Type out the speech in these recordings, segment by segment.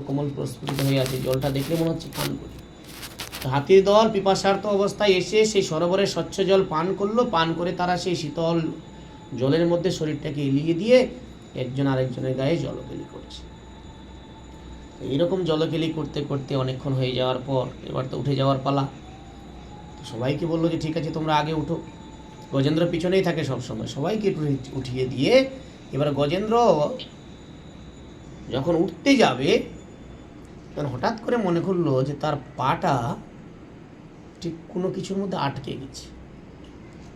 কোমল প্রস্ফুটিত হয়ে আছে, জলটা দেখলে মনে হচ্ছে পান করি। তো হাতির দল পিপাসার্ত অবস্থায় এসে সেই সরোবরের স্বচ্ছ জল পান করলো। পান করে তারা সেই শীতল জলের মধ্যে শরীরটাকে এলিয়ে দিয়ে একজন আরেকজনের গায়ে জলকেলি করছে। এইরকম জলকেলি করতে করতে অনেকক্ষণ হয়ে যাওয়ার পর এবার তো উঠে যাওয়ার পালা। সবাইকে বললো যে ঠিক আছে তোমরা আগে উঠো। গজেন্দ্র পিছনেই থাকে সবসময়, সবাইকে উঠিয়ে দিয়ে এবার গজেন্দ্র যখন উঠতে যাবে তখন হঠাৎ করে মনে করলো যে তার পাটা ঠিক কোনো কিছুর মধ্যে আটকে গেছে,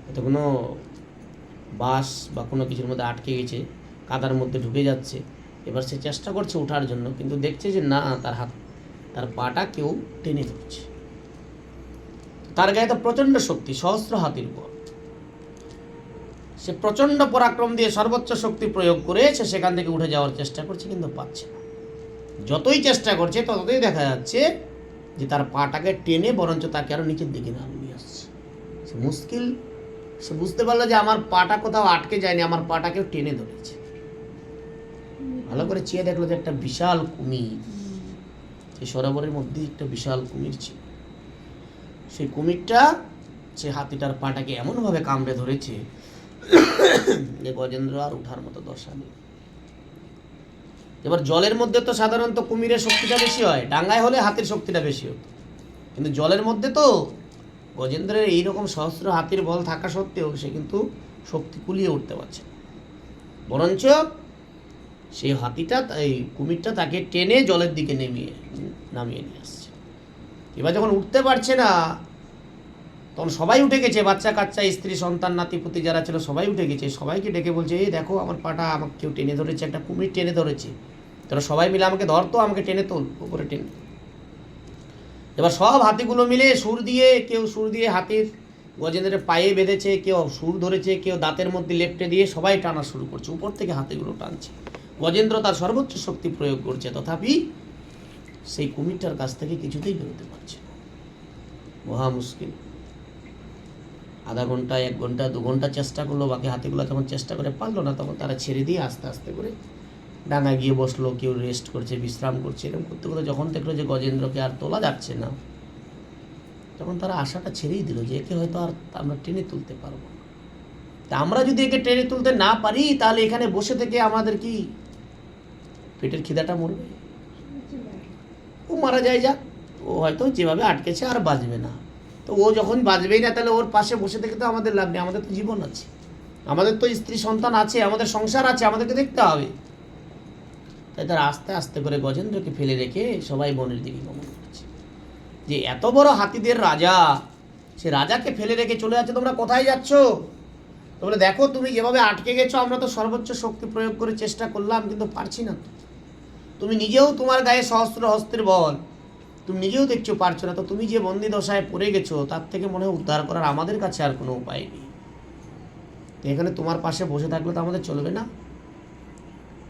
হয়তো কোনো বাঁশ বা কোনো কিছুর মধ্যে আটকে গেছে, কাদার মধ্যে ঢুকে যাচ্ছে। এবার সে চেষ্টা করছে ওঠার জন্য, কিন্তু দেখছে যে না, তার পাটা কেউ টেনে ধরছে। তার গায়ে তো প্রচণ্ড শক্তি, সহস্র হাতির বল। সে প্রচণ্ড পরাক্রম দিয়ে সর্বোচ্চ শক্তি প্রয়োগ করে সে সেখান থেকে উঠে যাওয়ার চেষ্টা করছে, কিন্তু পাচ্ছে না। যতই চেষ্টা করছে ততই দেখা যাচ্ছে যে তার পাটাকে টেনে বরঞ্চ তাকে আরো নিচের দিকে নামিয়ে আসছে। সে মুশকিল, সে বুঝতে পারলো যে আমার পাটা কোথাও আটকে যায়নি, আমার পাটাকেও টেনে ধরেছে। ভালো করে চেয়ে দেখলো যে একটা বিশাল কুমির, সেই সরোবরের মধ্যে একটা বিশাল কুমির ছিল। সেই কুমিরটা সে হাতিটার পাটাকে এমনভাবে কামড়ে ধরেছে যে গজেন্দ্র আর উঠার মতো দশা নেই। এবার জলের মধ্যে তো সাধারণত কুমিরের শক্তিটা বেশি হয়, ডাঙ্গায় হলে হাতির শক্তিটা বেশি হতো, কিন্তু জলের মধ্যে তো গজেন্দ্রের এইরকম সহস্র হাতির বল থাকা সত্ত্বেও সে কিন্তু শক্তি কুলিয়ে উঠতে পারছে না। বরঞ্চ সেই হাতিটা, এই কুমিরটা তাকে টেনে জলের দিকে নামিয়ে নিয়ে আসছে। এবার যখন উঠতে পারছে না তখন সবাই উঠে গেছে, বাচ্চা কাচ্চা, স্ত্রী সন্তান, নাতিপুতি যারা ছিল সবাই উঠে গেছে। সবাইকে ডেকে বলছে, এই দেখো আমার পাটা আমাকে কেউ টেনে ধরেছে, একটা কুমির টেনে ধরেছে, তোরা সবাই মিলে আমাকে ধরতো, আমাকে টেনে তোল, উপরে টেনে। এবার সব হাতিগুলো মিলে সুর দিয়ে, কেউ সুর দিয়ে হাতির গজেন্দ্রের পায়ে বেঁধেছে, কেউ সুর ধরেছে, কেউ দাঁতের মধ্যে লেপটে দিয়ে সবাই টানা শুরু করছে, উপর থেকে হাতিগুলো টানছে। গজেন্দ্র তার সর্বোচ্চ শক্তি প্রয়োগ করছে, তথাপি সেই কুমিরটার কাছ থেকে কিছুতেই বেরোতে পারছে না। মহা মুশকিল। আধা ঘন্টা, 1 ঘন্টা, 2 ঘন্টা চেষ্টা করলো। বাকি হাতিগুলো যখন চেষ্টা করে পারলো না, তখন তারা ছেড়ে দিয়ে আস্তে আস্তে করে ডাঙায় গিয়ে বসলো, কেউ রেস্ট করছে, বিশ্রাম করছে। এরকম করতে করতে যখন দেখলো যে গজেন্দ্রকে আর তোলা যাচ্ছে না, তখন তারা আশাটা ছেড়েই দিল যে একে হয়তো আর আমরা টেনে তুলতে পারবো না। তা আমরা যদি একে টেনে তুলতে না পারি, তাহলে এখানে বসে থেকে আমাদের কি পেটের খিদাটা মরবে? ও মারা যায়, যাক, ও হয়তো যেভাবে আটকেছে আর বাঁচবে না। তো ও যখন বাঁচবেই না, তাহলে ওর পাশে বসে থেকে তো আমাদের লাভ নেই। আমাদের তো জীবন আছে, আমাদের তো স্ত্রী সন্তান আছে, আমাদের সংসার আছে, আমাদেরকে দেখতে হবে। তাই তারা আস্তে আস্তে করে গজেন্দ্রকে ফেলে রেখে সবাই বনের দিকে গমন করছে। যে এত বড় হাতিদের রাজা, সে রাজাকে ফেলে রেখে চলে যাচ্ছে, তোমরা কোথায় যাচ্ছ? তোমরা দেখো, তুমি যেভাবে আটকে গেছো, আমরা তো সর্বোচ্চ শক্তি প্রয়োগ করে চেষ্টা করলাম, কিন্তু পারছি না। তুমি নিজেও, তোমার গায়ে সহস্র হস্তের বল, তুমি নিজেও দেখছো পারছো না। তো তুমি যে বন্দি দশায় পড়ে গেছো, তার থেকে মনে হয় উদ্ধার করার আমাদের কাছে আর কোনো উপায় নেই। এখানে তোমার পাশে বসে থাকলে তো আমাদের চলবে না।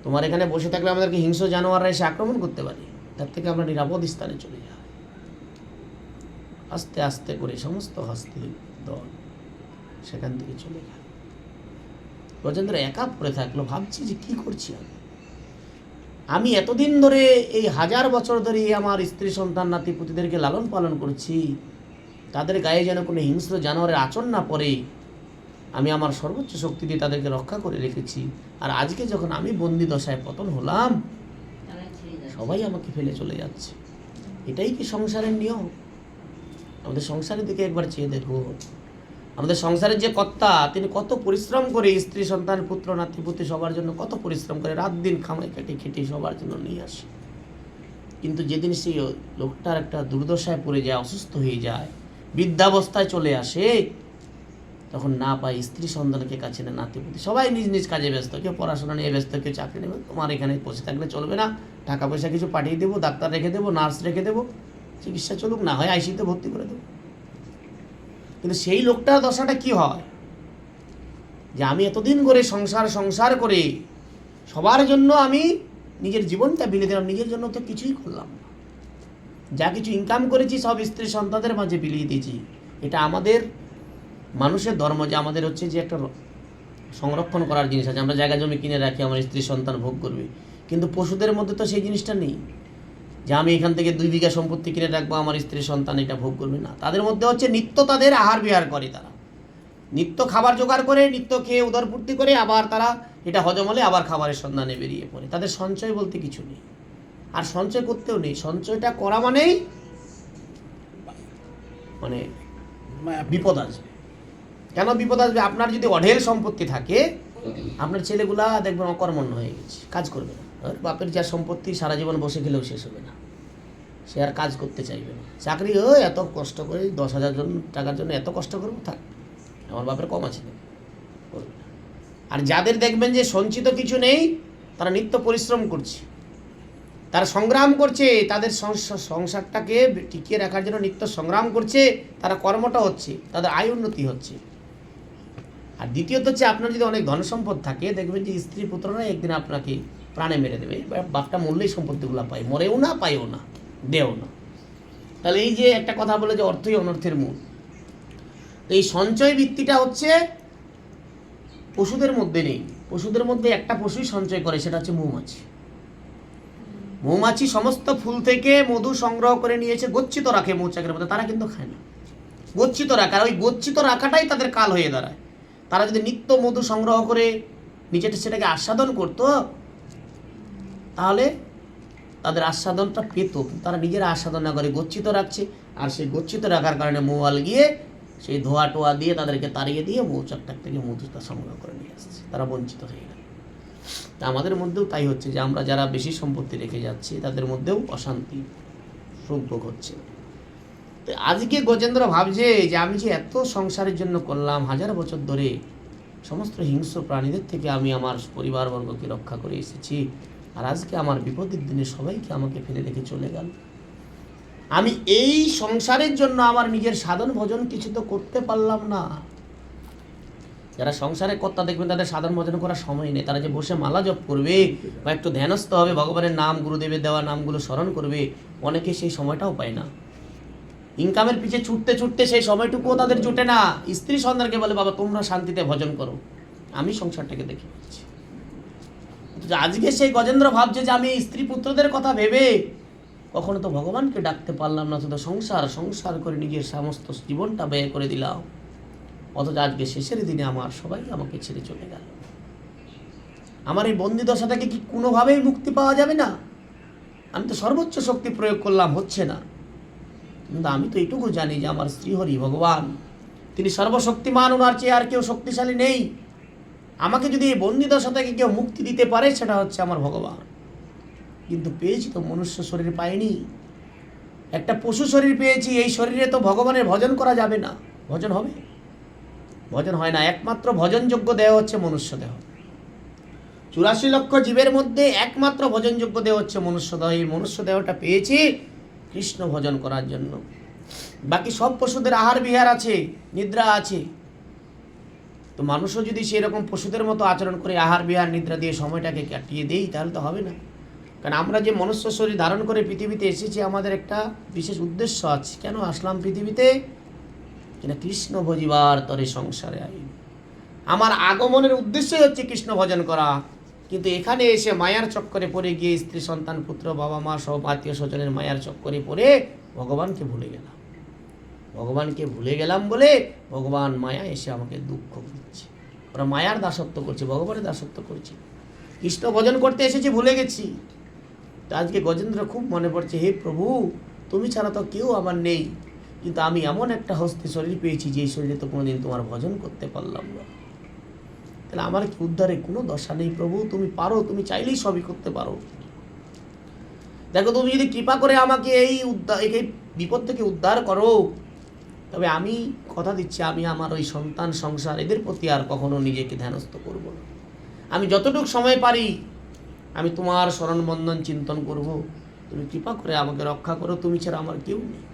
তোমার এখানে বসে থাকলে আমাদেরকে হিংস্র জানোয়াররা এসে আক্রমণ করতে পারে, তার থেকে আমরা নিরাপদ স্থানে চলে যাই। আস্তে আস্তে করে সমস্ত হস্তির দল সেখান থেকে চলে যায়। গজেন্দ্র একা পড়ে থাকলো, ভাবছি যে কি করছি আমি এতদিন ধরে, এই 1000 বছর ধরে আমার স্ত্রী সন্তান নাতিপুতিদেরকে লালন পালন করছি, তাদের গায়ে যেন কোনো হিংস্র জানোয়ারের আচরণ না পড়ে, আমি আমার সর্বোচ্চ শক্তি দিয়ে তাদেরকে রক্ষা করে রেখেছি। আর আজকে যখন আমি বন্দি দশায় পতন হলাম, সবাই আমাকে ফেলে চলে যাচ্ছে। এটাই কি সংসারের নিয়ম? আমাদের সংসারের দিকে একবার চেয়ে দেখো। আমাদের সংসারের যে কর্তা, তিনি কত পরিশ্রম করে স্ত্রী সন্তান পুত্র নাতিপুতি সবার জন্য কত পরিশ্রম করে, রাত দিন খামাই খেটে সবার জন্য নিয়ে আসে। কিন্তু যেদিন সেই লোকটার একটা দুর্দশায় পড়ে যায়, অসুস্থ হয়ে যায়, বৃদ্ধাবস্থায় চলে আসে, তখন না পায় স্ত্রী সন্তানকে কাছে না, নাতিপুতি সবাই নিজ নিজ কাজে ব্যস্ত, কেউ পড়াশোনা নিয়ে ব্যস্ত, কেউ চাকরি নেবে। তোমার এখানে বসে থাকলে চলবে না, টাকা পয়সা কিছু পাঠিয়ে দেবো, ডাক্তার রেখে দেবো, নার্স রেখে দেবো, চিকিৎসা চলুক, না হয় আইসিতে ভর্তি করে দেবো। কিন্তু সেই লোকটার দশাটা কি হয়, যে আমি এতদিন করে সংসার করে সবার জন্য আমি নিজের জীবনটা বিলিয়ে দিলাম, নিজের জন্য তো কিছুই করলাম না। যা কিছু ইনকাম করেছি সব স্ত্রী সন্তানদের মাঝে বিলিয়ে দিয়েছি। এটা আমাদের মানুষের ধর্ম, যে আমাদের হচ্ছে যে একটা সংরক্ষণ করার জিনিস আছে, আমরা জায়গা জমি কিনে রাখি, আমার স্ত্রী সন্তান ভোগ করবে। কিন্তু পশুদের মধ্যে তো সেই জিনিসটা নেই। যে আমি এখান থেকে 2 বিঘা সম্পত্তি কিনে রাখবো, আমার স্ত্রী সন্তান এটা ভোগ করবে না। তাদের মধ্যে হচ্ছে নিত্য তাদের আহার বিহার করে, তারা নিত্য খাবার জোগাড় করে, নিত্য খেয়ে উদরপূর্তি করে, আবার তারা এটা হজম হলে আবার খাবারের সন্ধানে বেরিয়ে পড়ে। তাদের সঞ্চয় বলতে কিছু নেই, আর সঞ্চয় করতেও নেই। সঞ্চয়টা করা মানে বিপদ আসবে। কেন বিপদ আসবে? আপনার যদি অঢেল সম্পত্তি থাকে, আপনার ছেলেগুলা দেখবেন অকর্মণ্য হয়ে গেছে, কাজ করবে না। আর বাপের যা সম্পত্তি সারা জীবন বসে খেলেও শেষ হবে না, সে আর কাজ করতে চাইবে না। চাকরি এত কষ্ট করে 10,000 টাকার জন্য এত কষ্ট করবো, থাক, আমার বাপের কম আছে, করবে না। আর যাদের দেখবেন যে সঞ্চিত কিছু নেই, তারা নিত্য পরিশ্রম করছে, তারা সংগ্রাম করছে, তাদের সংসারটাকে টিকিয়ে রাখার জন্য নিত্য সংগ্রাম করছে, তারা কর্মটা হচ্ছে, তাদের আয় উন্নতি হচ্ছে। আর দ্বিতীয়ত হচ্ছে, আপনার যদি অনেক ধন সম্পদ থাকে, দেখবেন যে স্ত্রী পুত্ররা একদিন আপনাকে প্রাণে মেরে দেবে। বাপটা মূল্যেই সম্পত্তিগুলো পায়, মরেও না, পাইও না, দেও না। তাহলে এই যে একটা কথা বলে যে অর্থই অনর্থের মূল, তো এই সঞ্চয় বৃত্তিটা হচ্ছে পশুদের মধ্যে নেই। পশুদের মধ্যে একটা পশুই সঞ্চয় করে, সেটা হচ্ছে মৌমাছি। মৌমাছি সমস্ত ফুল থেকে মধু সংগ্রহ করে নিয়েছে, গচ্ছিত রাখে মৌচাকের মধ্যে, তারা কিন্তু খায় না। গচ্ছিত রাখা, ওই গচ্ছিত রাখাটাই তাদের কাল হয়ে দাঁড়ায়। তারা যদি নিত্য মধু সংগ্রহ করে নিজেটা সেটাকে আস্বাদন করত, তাহলে তাদের আস্বাদনটা পেত। তারা নিজেরা আস্বাদন না করে গচ্ছিত রাখছে, আর সেই গচ্ছিত রাখার কারণে মৌয়াল গিয়ে সেই ধোয়া টোয়া দিয়ে তাদেরকে তাড়িয়ে দিয়ে মৌচাকটা থেকে মধুটা সংগ্রহ করে নিয়ে আসছে, তারা বঞ্চিত হয়ে গেল। তা আমাদের মধ্যেও তাই হচ্ছে, যে আমরা যারা বেশি সম্পত্তি রেখে যাচ্ছি, তাদের মধ্যেও অশান্তি সুখ হচ্ছে। তো আজকে গজেন্দ্র ভাবছে যে আমি যে এত সংসারের জন্য করলাম, 1000 বছর ধরে সমস্ত হিংস্র প্রাণীদের থেকে আমি আমার পরিবারবর্গকে রক্ষা করে এসেছি, আর আজকে আমার বিপদের দিনে সবাইকে আমাকে ফেলে রেখে চলে গেল। আমি এই সংসারের জন্য আমার নিজের সাধন ভজন কিছু তো করতে পারলাম না। যারা সংসারে কর্তা দেখবেন, তাদের সাধন ভজন করার সময় নেই। তারা যে বসে মালা জপ করবে বা একটু ধ্যানস্থ হবে, ভগবানের নাম, গুরুদেবের দেওয়া নামগুলো স্মরণ করবে, অনেকে সেই সময়টাও পায় না। ইনকামের পিছে ছুটতে ছুটতে সেই সময়টুকুও তাদের জুটে না। স্ত্রী সন্তানকে বলে, বাবা তোমরা শান্তিতে ভজন করো, আমি সংসারটাকে দেখে নিচ্ছি। আজকে সেই গজেন্দ্র ভাবছে যে আমি স্ত্রী পুত্রদের কথা ভেবে কখনো তো ভগবানকে ডাকতে পারলাম না, শুধু সংসার সংসার করে নিজের সমস্ত জীবনটা ব্যয় করে দিলাম। অথচ আজকে শেষের দিনে আমার সবাই আমাকে ছেড়ে চলে গেল। আমার এই বন্দি দশা থেকে কি কোনোভাবেই মুক্তি পাওয়া যাবে না? আমি তো সর্বোচ্চ শক্তি প্রয়োগ করলাম, হচ্ছে না। কিন্তু আমি তো এইটুকু জানি যে আমার শ্রীহরি ভগবান, তিনি সর্বশক্তিমান, ওনার চেয়ে আর কেউ শক্তিশালী নেই। আমাকে যদি এই বন্দি দশা থেকে কেউ মুক্তি দিতে পারে, সেটা হচ্ছে আমার ভগবান। কিন্তু পেয়েছি তো মনুষ্য শরীর পাইনি, একটা পশু শরীর পেয়েছি। এই শরীরে তো ভগবানের ভজন করা যাবে না। ভজন হবে? ভজন হয় না। একমাত্র ভজনযোগ্য দেহ হচ্ছে মনুষ্য দেহ। 84 লক্ষ জীবের মধ্যে একমাত্র ভজনযোগ্য দেহ হচ্ছে মনুষ্য দেহ। এই মনুষ্য দেহটা পেয়েছি কৃষ্ণ ভজন করার জন্য। বাকি সব পশুদের আহার বিহার আছে, নিদ্রা আছে। তো মানুষও যদি সেরকম পশুদের মতো আচরণ করে আহার বিহার নিদ্রা দিয়ে সময়টাকে কাটিয়ে দেই, তাহলে তো হবে না। কারণ আমরা যে মনুষ্য শরীর ধারণ করে পৃথিবীতে এসেছি, আমাদের একটা বিশেষ উদ্দেশ্য আছে। কেন আসলাম পৃথিবীতে? যেটা কৃষ্ণ ভজিবার তরে সংসারে আইন। আমার আগমনের উদ্দেশ্যই হচ্ছে কৃষ্ণ ভজন করা। কিন্তু এখানে এসে মায়ার চক্করে পড়ে গিয়ে স্ত্রী সন্তান পুত্র বাবা মা সব আত্মীয় স্বজনের মায়ার চক্করে পড়ে ভগবানকে ভুলে গেলাম। ভগবানকে ভুলে গেলাম বলে ভগবান মায়া এসে আমাকে দুঃখ দিচ্ছে। ওরা মায়ার দাসত্ব করছে, ভগবানের দাসত্ব করছে। কৃষ্ণ ভজন করতে এসেছি, ভুলে গেছি। তো আজকে গজেন্দ্র খুব মনে পড়ছে, হে প্রভু, তুমি ছাড়া তো কেউ আমার নেই, কিন্তু আমি এমন একটা হস্তি শরীর পেয়েছি, যে শরীরে তো কোনোদিন তোমার ভজন করতে পারলাম না। তাহলে আমার কি উদ্ধারে কোনো দশা নেই? প্রভু তুমি পারো, তুমি চাইলেই সবই করতে পারো। দেখো, তুমি যদি কৃপা করে আমাকে এই বিপদ থেকে উদ্ধার করো, তবে আমি কথা দিচ্ছি, আমি আমার ওই সন্তান সংসার এদের প্রতি আর কখনো নিজেকে ধ্যানস্থ করব না। আমি যতটুকু সময় পারি আমি তোমার শরণবন্ধন চিন্তন করব। তুমি কৃপা করে আমাকে রক্ষা করো, তুমি ছাড়া আমার কেউ নেই।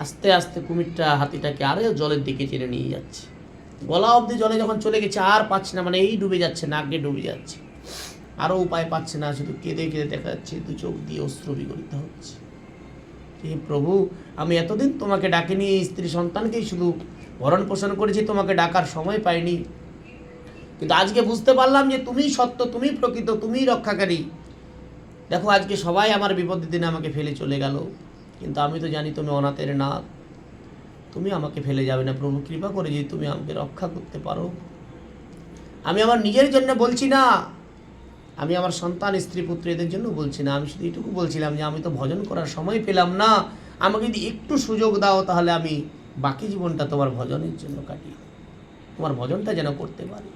আস্তে আস্তে কুমিরটা হাতিটাকে আরও জলের দিকে টেনে নিয়ে যাচ্ছে। গলা অবধি জলে যখন চলে গেছে, আর পাচ্ছে না, মানে এই ডুবে যাচ্ছে, নাকে ডুবে যাচ্ছে, আরও উপায় পাচ্ছে না, শুধু কেঁদে কেঁদে দেখা যাচ্ছে 2 চোখ দিয়ে অশ্রু বিগলিত হচ্ছে। হে প্রভু, আমি এতদিন তোমাকে ডাকিনি, স্ত্রী সন্তানকেই শুধু ভরণ পোষণ করেছি, তোমাকে ডাকার সময় পাইনি। কিন্তু আজকে বুঝতে পারলাম যে তুমি সত্য, তুমি প্রকৃত, তুমি রক্ষাকারী। দেখো আজকে সবাই আমার বিপদের দিনে আমাকে ফেলে চলে গেল, কিন্তু আমি তো জানি তুমি অনাথের নাথ, তুমি আমাকে ফেলে যাবে না। প্রভু কৃপা করে যদি তুমি আমাকে রক্ষা করতে পারো। আমি আমার নিজের জন্য বলছি না, আমি আমার সন্তান স্ত্রী পুত্র এদের জন্য বলছি না, আমি শুধু এটুকু বলছিলাম যে আমি তো ভজন করার সময় পেলাম না, আমাকে যদি একটু সুযোগ দাও তাহলে আমি বাকি জীবনটা তোমার ভজনের জন্য কাটিয়ে তোমার ভজনটা যেন করতে পারি।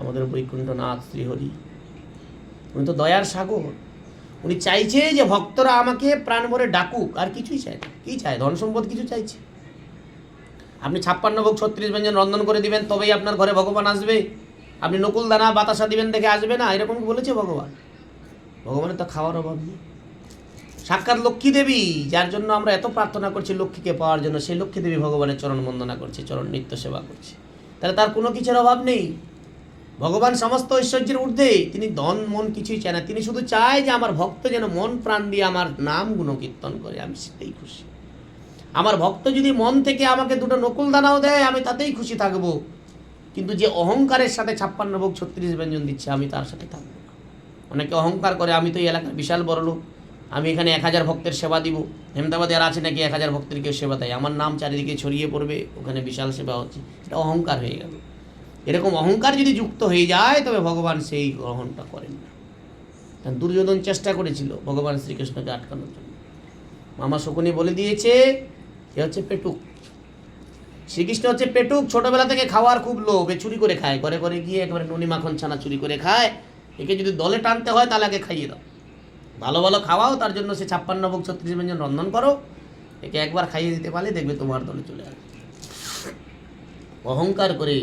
আমাদের বৈকুণ্ঠনাথ শ্রীহরি উনি তো দয়ার সাগর, উনি চাইছে যে ভক্তরা আমাকে প্রাণ ভরে ডাকুক, আর কিছুই চায় না। কি চায়? ধন সম্পদ কিছু চাইছে? আপনি 56 ভোগ 36 ব্যঞ্জন রন্ধন করে দিবেন তবেই আপনার ঘরে ভগবান আসবে? আপনি নকুল দানা বাতাসা দিবেন দেখে আসবে না? এরকম কি বলেছে ভগবান? ভগবানের তো খাওয়ার অভাব নেই। সাক্ষাৎ লক্ষ্মী দেবী, যার জন্য আমরা এত প্রার্থনা করছি লক্ষ্মীকে পাওয়ার জন্য, সেই লক্ষ্মী দেবী ভগবানের চরণ বন্দনা করছে, চরণ নিত্য সেবা করছে, তাহলে তার কোনো কিছুর অভাব নেই। ভগবান সমস্ত ঐশ্বর্যের ঊর্ধ্বে, তিনি ধন মন কিছুই চায় না, তিনি শুধু চায় যে আমার ভক্ত যেন মন প্রাণ দিয়ে আমার নাম গুণকীর্তন করে, আমি সেটাই খুশি। আমার ভক্ত যদি মন থেকে আমাকে দুটো নকুল দানাও দেয় আমি তাতেই খুশি থাকবো, কিন্তু যে অহংকারের সাথে 56 ভোগ 36 ব্যঞ্জন দিচ্ছে আমি তার সাথে থাকবো না। অনেকে অহংকার করে আমি তো এই এলাকার বিশাল বড় লোক, আমি এখানে 1000 ভক্তের সেবা দিব। হেমদাবাদে আর আছে নাকি 1000 ভক্তের কেউ সেবা দেয়? আমার নাম চারিদিকে ছড়িয়ে পড়বে, ওখানে বিশাল সেবা হচ্ছে, এটা অহংকার হয়ে গেল। এরকম অহংকার যদি যুক্ত হয়ে যায় তবে ভগবান সেই গ্রহণটা করেন না। দুর্যোধন চেষ্টা করেছিল ভগবান শ্রীকৃষ্ণকে আটকানোর জন্য। মামা শকুনি বলে দিয়েছে এ হচ্ছে পেটুক, শ্রীকৃষ্ণ হচ্ছে পেটুক, ছোটবেলা থেকে খাওয়ার খুব লোভ, এ চুরি করে খায়, ঘরে ঘরে গিয়ে একেবারে নুনি মাখন ছানা চুরি করে খায়। একে যদি দলে টানতে হয় তাহলে আগে খাইয়ে দাও, ভালো ভালো খাওয়াও, তার জন্য সে 56 ভোগ 36 ব্যঞ্জন রন্ধন করো, একে একবার খাইয়ে দিতে পারলে দেখবে তোমার দলে চলে আসবে। অহংকার করে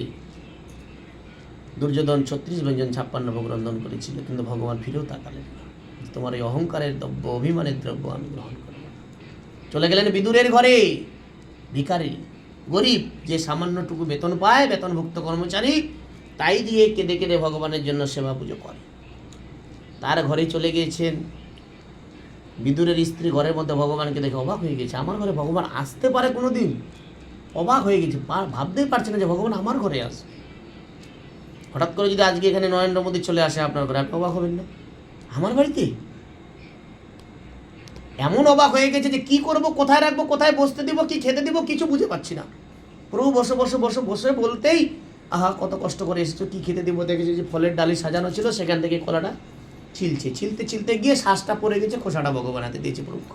দুর্যোধন 36 ব্যঞ্জন 56 ভোগ রন্ধন করেছিল, কিন্তু ভগবান ফিরেও তাকালেন না। তোমার এই অহংকারের দ্রব্য, অভিমানের দ্রব্য আমি গ্রহণ করব। চলে গেলেন বিদুরের ঘরে, ভিখারি গরিব, যে সামান্যটুকু বেতন পায়, বেতনভুক্ত কর্মচারী, তাই দিয়ে কেঁদে কেঁদে ভগবানের জন্য সেবা পুজো করে। তার ঘরে চলে গিয়েছেন, বিদুরের স্ত্রী ঘরের মধ্যে ভগবানকে দেখে অবাক হয়ে গেছে, আমার ঘরে ভগবান আসতে পারে কোনো দিন? অবাক হয়ে গেছে, ভাবতেই পারছে না যে ভগবান আমার ঘরে আসে। হঠাৎ করে যদি আজকে এখানে নরেন্দ্র মোদী চলে আসে আপনার ঘরে, আপনি অবাক হবেন না? আমার বাড়িতে? এমন অবাক হয়ে গেছে যে কি করব, কোথায় রাখবো, কোথায় বসতে দিব, কি খেতে দিব, কিছু বুঝে পাচ্ছি না। প্রভু বসে বসে বসে বসে বলতেই আহা কত কষ্ট করে এসেছো, কি খেতে দিব? দেখেছি যে ফলের ডালি সাজানো ছিল, সেখান থেকে কলাটা ছিলছে, ছিলতে ছিলতে গিয়ে শ্বাসটা পড়ে গেছে, খোসাটা ভগবান হাতে দিয়েছে, প্রভু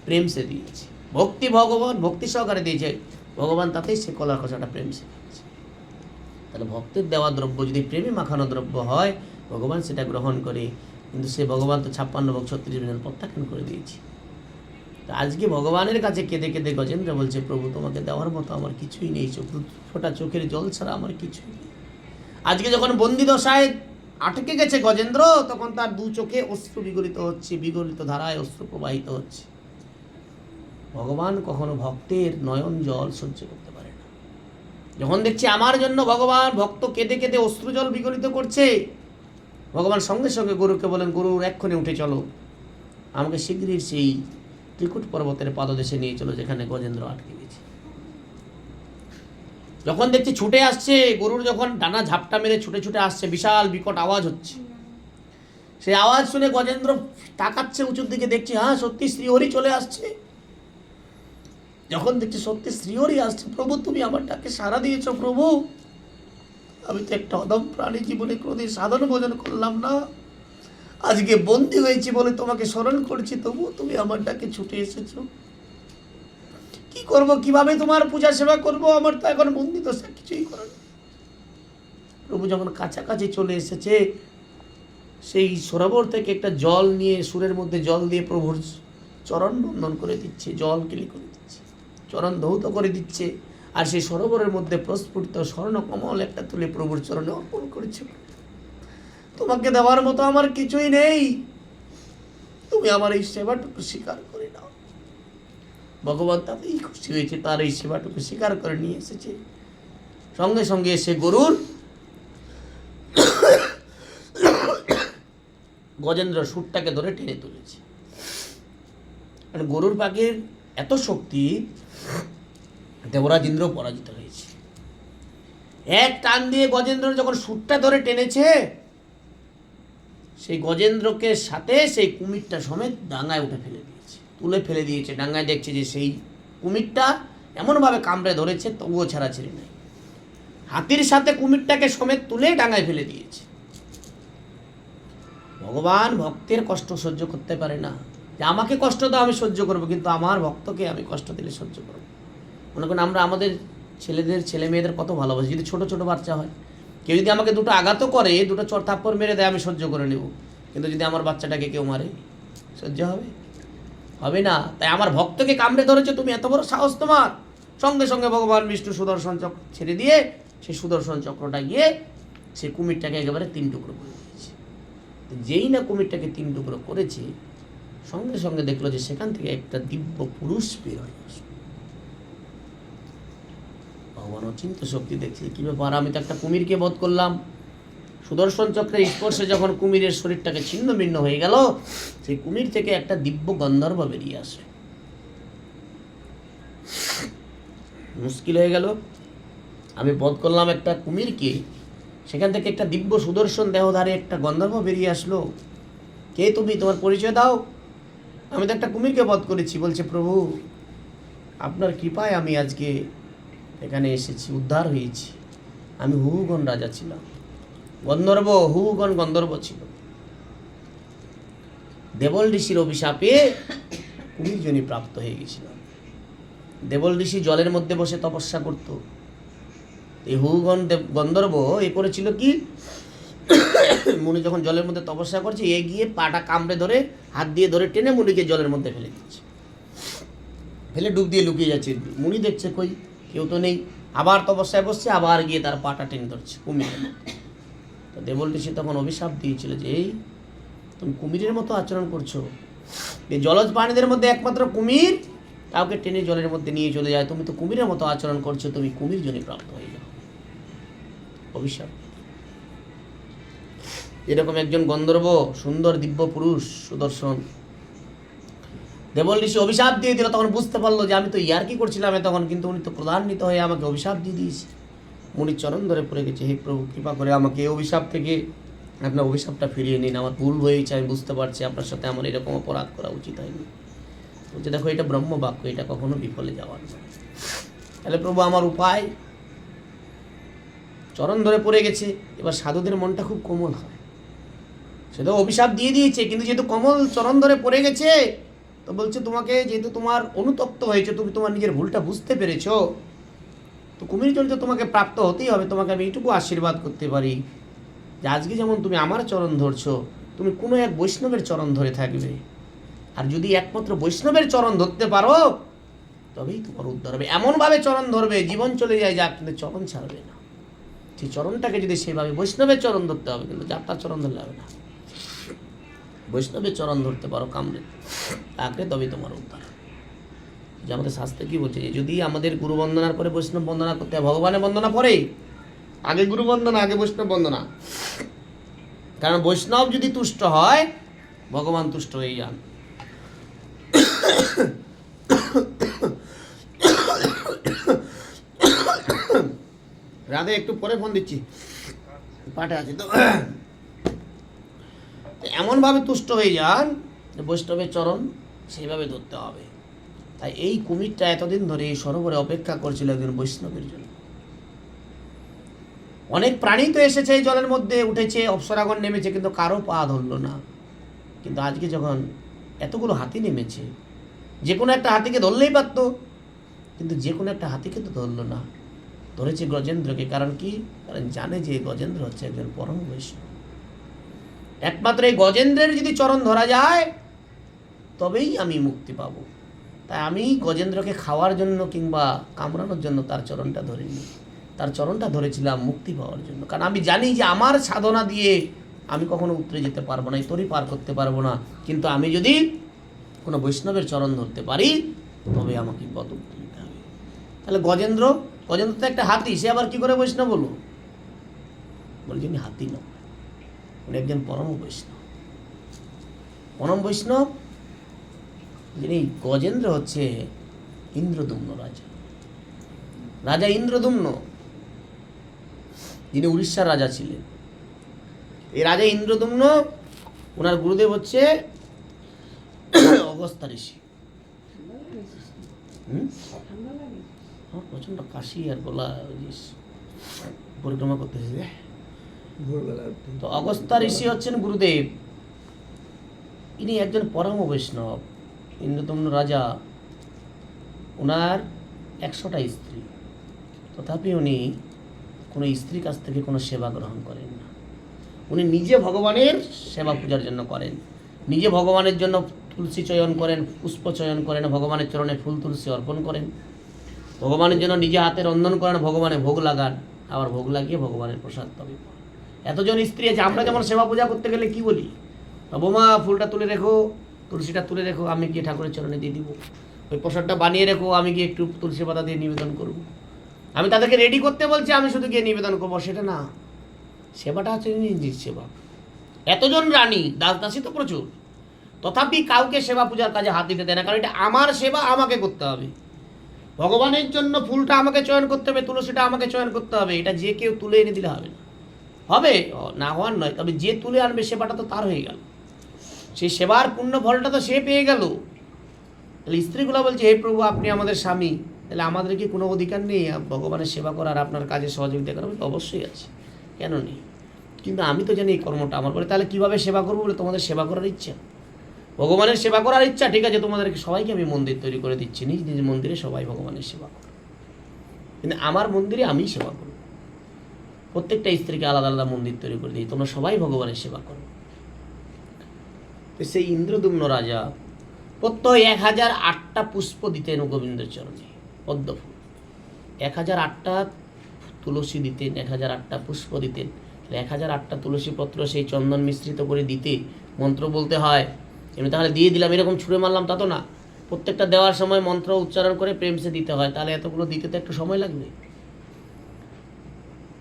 প্রেম সে দিয়েছে, ভক্তি ভগবান ভক্তি সহকারে দিয়েছে ভগবান, তাতেই সে কলার খোসাটা প্রেম সে দিয়েছে। তাহলে ভক্তের দেওয়া দ্রব্য যদি প্রেমে মাখানো দ্রব্য হয়, ভগবান সেটা গ্রহণ করে, কিন্তু সে ভগবান তো 56 ভোগ 36 ব্যঞ্জন প্রত্যাখ্যান করে দিয়েছে। তো আজকে ভগবানের কাছে কেঁদে কেঁদে গজেন্দ্র বলছে, প্রভু তোমাকে দেওয়ার মতো আমার কিছুই নেই, ফোঁটা চোখের জল ছাড়া আমার কিছুই নেই। আজকে যখন বন্দি দশায় আটকে গেছে গজেন্দ্র, তখন তার দু চোখে অশ্রু বিগলিত হচ্ছে, বিগলিত ধারায় অশ্রু প্রবাহিত হচ্ছে। ভগবান কখনো ভক্তের নয়ন জল সহ্য করতে পারে না। যখন দেখছে আমার জন্য ভগবান ভক্ত কেঁদে কেঁদে অশ্রু জল বিগলিত করছে, ভগবান সঙ্গে সঙ্গে গরুকে বলেন, গরুর এক্ষণে উঠে চলো, আমাকে শীঘ্রই সেই ত্রিকুট পর্বতের পাদদেশে নিয়ে চলো যেখানে গজেন্দ্র আটকে গেছে। যখন দেখছি ছুটে আসছে, গরুর যখন ডানা ঝাপটা মেরে ছুটে ছুটে আসছে, বিশাল বিকট আওয়াজ হচ্ছে, সেই আওয়াজ শুনে গজেন্দ্র তাকাচ্ছে উঁচুর দিকে, দেখছে হ্যাঁ সত্যি শ্রীহরি চলে আসছে। যখন দেখছি সত্যি শ্রীহরি আসছে, প্রভু তুমি আমার ডাকে সাড়া দিয়েছো, প্রভু আমি তো একটা অদম প্রাণী, জীবনে কোনোদিন সাধন ভোজন করলাম না, আজকে বন্দী হয়েছি বলে তোমাকে স্মরণ করছি, তবু তুমি আমার ডাকে ছুটে এসেছো। কি করব, কিভাবে তোমার পূজা সেবা করব, আমার তো এখন বন্দী দশা, কিছুই করার। প্রভু যখন কাছাকাছি চলে এসেছে, সেই সরোবর থেকে একটা জল নিয়ে সুরের মধ্যে জল দিয়ে প্রভুর চরণ বন্দন করে দিচ্ছে, জল কেলি করে দিচ্ছে, চরণ ধৌত করে দিচ্ছে, আর সেই সরোবরের মধ্যে প্রস্ফুটিত স্বর্ণ কমল একটা তুলে প্রভুর চরণে অর্পণ করেছে। তোমাকে দেওয়ার মতো আমার কিছুই নেই, তুমি আমার এই সেবাটুকু স্বীকার করে নাও। ভগবান তাতেই খুশি হয়েছে, তার এই সেবাটুকু স্বীকার করে নিয়ে এসেছে। সঙ্গে সঙ্গে এসে গরুর গজেন্দ্র সুরটাকে ধরে টেনে তুলেছে। মানে গরুর পাখির এত শক্তি, দেবরাজ ইন্দ্র পরাজিত হয়েছে। এক টান দিয়ে গজেন্দ্র যখন সুরটা ধরে টেনেছে, সেই গজেন্দ্রকে সাথে সেই কুমিরটা সমেত ডাঙায় উঠে ফেলে দিয়েছে, তুলে ফেলে দিয়েছে। ডাঙায় দেখছে যে সেই কুমিরটা এমনভাবে কামড়ে ধরেছে, তবুও ছাড়াছাড়ি নেই। হাতির সাথে কুমিরটাকে সমেত তুলে ডাঙায় ফেলে দিয়েছে। ভগবান ভক্তের কষ্ট সহ্য করতে পারে না, যে আমাকে কষ্ট দাও আমি সহ্য করবো, কিন্তু আমার ভক্তকে আমি কষ্ট দিলে সহ্য করবো। মনে করেন আমরা আমাদের ছেলে মেয়েদের কত ভালোবাসি। যদি ছোট ছোট বাচ্চা হয়, কেউ যদি আমাকে দুটো আঘাতও করে, দুটো চড় থাপ্পড় মেরে দেয়, আমি সহ্য করে নেব। কিন্তু যদি আমার বাচ্চাটাকে কেউ মারে, সহ্য হবে? হবে না। তাই আমার ভক্তকে কামড়ে ধরেছে, তুমি এত বড় সাহস তোমার! সঙ্গে সঙ্গে ভগবান বিষ্ণু সুদর্শন চক্র ছেড়ে দিয়ে সেই সুদর্শন চক্রটা গিয়ে সেই কুমিরটাকে একেবারে 3 টুকরো করে দিয়েছে। যেই না কুমিরটাকে 3 টুকরো করেছে, সঙ্গে সঙ্গে দেখলো যে সেখান থেকে একটা দিব্য পুরুষ বের হয়ে আসলো। ভগবান অচিন্ত শক্তি দেখছে, কি ব্যাপার, আমি তো একটা কুমিরকে বধ করলাম। সুদর্শন চক্রের স্পর্শে যখন কুমিরের শরীরটাকে ছিন্ন ভিন্ন হয়ে গেল, সেই কুমির থেকে একটা দিব্য গন্ধর্ব বেরিয়ে আসে। মুশকিল হয়ে গেল, আমি বধ করলাম একটা কুমিরকে, সেখান থেকে একটা দিব্য সুদর্শন দেহধারী একটা গন্ধর্ব বেরিয়ে আসলো। কে তুমি? তোমার পরিচয় দাও। আমি তো একটা কুমিরকে বধ করেছি। বলছে, প্রভু আপনার কৃপায় আমি আজকে এখানে এসেছি, উদ্ধার হয়েছি। আমি হুহুগণ রাজা ছিলাম, গন্ধর্ব, হুহুগণ গন্ধর্ব ছিল। দেবল ঋষির অভিশাপে কুমির জনি প্রাপ্ত হয়ে গেছিলাম। দেবল ঋষি জলের মধ্যে বসে তপস্যা করত। এই হুহুগণ গন্ধর্ব এ করেছিল কি, মুনি যখন জলের মধ্যে তপস্যা করছে, এ গিয়ে পাটা কামড়ে ধরে, হাত দিয়ে ধরে টেনে মুনিকে জলের মধ্যে ফেলে দিচ্ছে। ফেলে ডুব দিয়ে লুকিয়ে যাচ্ছে। মুনি দেখছে কই, কেউ তো নেই। আবার তপস্যায় বসছে, আবার গিয়ে তার পাটা টেনে ধরছে কুমিরের মধ্যে। তো দেবল ঋষি তখন অভিশাপ দিয়েছিল যে, এই তুমি কুমিরের মতো আচরণ করছো। এই জলজ প্রাণীদের মধ্যে একমাত্র কুমির কাউকে টেনে জলের মধ্যে নিয়ে চলে যায়, তুমি তো কুমিরের মতো আচরণ করছো, তুমি কুমির জন্য প্রাপ্ত হয়ে যাও। অভিশাপ। এরকম একজন গন্ধর্ব, সুন্দর দিব্য পুরুষ সুদর্শন, দেবল ঋষি অভিশাপ দিয়ে দিল। তখন বুঝতে পারলো যে আমি তো ইয়ার্কি করছিলাম তখন, কিন্তু উনি তো ক্রোধান্বিত হয়ে আমাকে অভিশাপ দিয়ে দিয়েছে। মুনির চরণ ধরে পড়ে গেছে, হে প্রভু কৃপা করে আমাকে এই অভিশাপ থেকে আপনার অভিশাপটা ফিরিয়ে নিন। আমার ভুল হয়েছে, আমি বুঝতে পারছি আপনার সাথে আমার এরকম অপরাধ করা উচিত হয়নি। বলছে, দেখো এটা ব্রহ্ম বাক্য, এটা কখনো বিফলে যাওয়ার নয়। তাহলে প্রভু আমার উপায়? চরণ ধরে পড়ে গেছে। এবার সাধুদের মনটা খুব কোমল হয়। সে তো অভিশাপ দিয়ে দিয়েছে, কিন্তু যেহেতু কমল চরণ ধরে পড়ে গেছে, তো বলছে তোমাকে যেহেতু তোমার অনুতপ্ত হয়েছে, তুমি তোমার নিজের ভুলটা বুঝতে পেরেছো, তো কুমির জনিত তোমাকে প্রাপ্ত হতেই হবে। তোমাকে আমি এইটুকু আশীর্বাদ করতে পারি যে আজকে যেমন তুমি আমার চরণ ধরছো, তুমি কোনো এক বৈষ্ণবের চরণ ধরে থাকবে। আর যদি একমাত্র বৈষ্ণবের চরণ ধরতে পারো, তবেই তোমার উদ্ধার হবে। এমনভাবে চরণ ধরবে, জীবন চলে যায় যাক, কিন্তু চরণ ছাড়বে না। সেই চরণটাকে যদি সেভাবে বৈষ্ণবের চরণ ধরতে হবে, কিন্তু যাত্রার চরণ ধরলে হবে না। বৈষ্ণবের চরণ ধরতে পারো কামড়ে তাকে, তবেই তোমার উদ্ধার। যে আমাদের শাস্ত্রে কি বলছে, যদি আমাদের গুরু বন্দনার পরে বৈষ্ণব বন্দনা করতে হয়, ভগবানের বন্দনা পরে, আগে গুরু বন্দনা, আগে বৈষ্ণব বন্দনা। কারণ বৈষ্ণব যদি তুষ্ট হয়, ভগবান তুষ্ট হয়ে যান। রাধে, একটু পরে ফোন দিচ্ছি, পাঠে আছি তো। এমনভাবে তুষ্ট হয়ে যান যে বৈষ্ণবের চরণ সেইভাবে ধরতে হবে। তাই এই কুমিরটা এতদিন ধরে এই সরোবরে অপেক্ষা করছিল একজন বৈষ্ণবের জন্য। অনেক প্রাণী তো এসেছে এই জলের মধ্যে, উঠেছে, অপ্সরাগণ নেমেছে, কিন্তু কারো পা ধরল না। কিন্তু আজকে যখন এতগুলো হাতি নেমেছে, যে কোনো একটা হাতিকে ধরলেই পারত, কিন্তু যে কোনো একটা হাতিকে তো ধরলো না, ধরেছে গজেন্দ্রকে। কারণ কি? কারণ জানে যে গজেন্দ্র হচ্ছে একজন পরম বৈষ্ণব। একমাত্র এই গজেন্দ্রের যদি চরণ ধরা যায়, তবেই আমি মুক্তি পাব। তাই আমি গজেন্দ্রকে খাওয়ার জন্য কিংবা কামড়ানোর জন্য তার চরণটা ধরিনি, তার চরণটা ধরেছিলাম মুক্তি পাওয়ার জন্য। কারণ আমি জানি যে আমার সাধনা দিয়ে আমি কখনো উতরে যেতে পারবো না, তরি পার করতে পারবো না। কিন্তু আমি যদি কোনো বৈষ্ণবের চরণ ধরতে পারি, তবে আমাকে পদ উত্তরিতে হবে। তাহলে গজেন্দ্র তো একটা হাতি, সে আবার কি করে বৈষ্ণব হলো? বলে যিনি হাতি নয়, উনি একজন পরম বৈষ্ণব। পরম বৈষ্ণব যিনি গজেন্দ্র হচ্ছে ইন্দ্রদুম্ন রাজা, রাজা ইন্দ্রদুম্ন, যিনি উড়িষ্যার রাজা ছিলেন। এই রাজা ইন্দ্রদুম্ন ওনার গুরুদেব হচ্ছে অগস্ত্যা ঋষি। আমার প্রচণ্ড কাশি আর গলা পরিক্রমা করতেছে। তো অগস্ত্যা ঋষি হচ্ছেন গুরুদেব। ইনি একজন পরম বৈষ্ণব, ইন্দ্রদম্ন রাজা। ওনার 100টা স্ত্রী, তথাপি উনি কোনো স্ত্রীর কাছ থেকে কোনো সেবা গ্রহণ করেন না। উনি নিজে ভগবানের সেবা পূজার জন্য করেন, নিজে ভগবানের জন্য তুলসী চয়ন করেন, পুষ্প চয়ন করেন, ভগবানের চরণে ফুল তুলসী অর্পণ করেন, ভগবানের জন্য নিজে হাতে রন্ধন করেন, ভগবানের ভোগ লাগান, আবার ভোগ লাগিয়ে ভগবানের প্রসাদ তবে পান। এতজন স্ত্রী আছে। আমরা যেমন সেবা পূজা করতে গেলে কি বলি, বৌমা ফুলটা তুলে রেখো, তুলসীটা তুলে রেখো, আমি গিয়ে ঠাকুরের চরণে দিয়ে দিব। ওই প্রসাদটা বানিয়ে রেখো, আমি গিয়ে একটু তুলসী পাতা দিয়ে নিবেদন করব। আমি তাদেরকে রেডি করতে বলছি, আমি শুধু গিয়ে নিবেদন করবো, সেটা না। সেবাটা হচ্ছে নিজের সেবা। এতজন রানী, দাস দাসী তো প্রচুর, তথাপি কাউকে সেবা পূজার কাজে হাত দিতে দেয় না, কারণ এটা আমার সেবা, আমাকে করতে হবে। ভগবানের জন্য ফুলটা আমাকে চয়ন করতে হবে, তুলসীটা আমাকে চয়ন করতে হবে। এটা যে কেউ তুলে এনে দিলে হবে না, হবে না হওয়ার নয়, তবে যে তুলে আনবে সেবাটা তো তার হয়ে গেল, সেই সেবার পূর্ণ ফলটা তো সে পেয়ে গেল। তাহলে স্ত্রীগুলো বলছে, হে প্রভু আপনি আমাদের স্বামী, তাহলে আমাদের কি কোনো অধিকার নেই ভগবানের সেবা করার, আপনার কাজে সহযোগিতা করার? অবশ্যই আছে, কেন নেই? কিন্তু আমি তো জানি এই কর্মটা আমার পরে, তাহলে কীভাবে সেবা করবো? বলে তোমাদের সেবা করার ইচ্ছা, ভগবানের সেবা করার ইচ্ছা, ঠিক আছে, তোমাদেরকে সবাইকে আমি মন্দির তৈরি করে দিচ্ছি, নিজ নিজ মন্দিরে সবাই ভগবানের সেবা করো, কিন্তু আমার মন্দিরে আমি সেবা করব। প্রত্যেকটা স্ত্রীকে আলাদা আলাদা মন্দির তৈরি করে দিই, তোমরা সবাই ভগবানের সেবা করো। সেই ইন্দ্রদুম্ন রাজা প্রত্যহ 1008টা পুষ্প দিতেন গোবিন্দের চরণে, পদ্মফুল 1008টা, তুলসী দিতেন 1008টা, পুষ্প দিতেন 1008টা, তুলসী পত্র সেই চন্দন মিশ্রিত করে দিতে মন্ত্র বলতে হয়। এমনি তাহলে দিয়ে দিলাম, এরকম ছুঁড়ে মারলাম তা তো না, প্রত্যেকটা দেওয়ার সময় মন্ত্র উচ্চারণ করে প্রেমসে দিতে হয়, তাহলে এতগুলো দিতে তো একটু সময় লাগবে।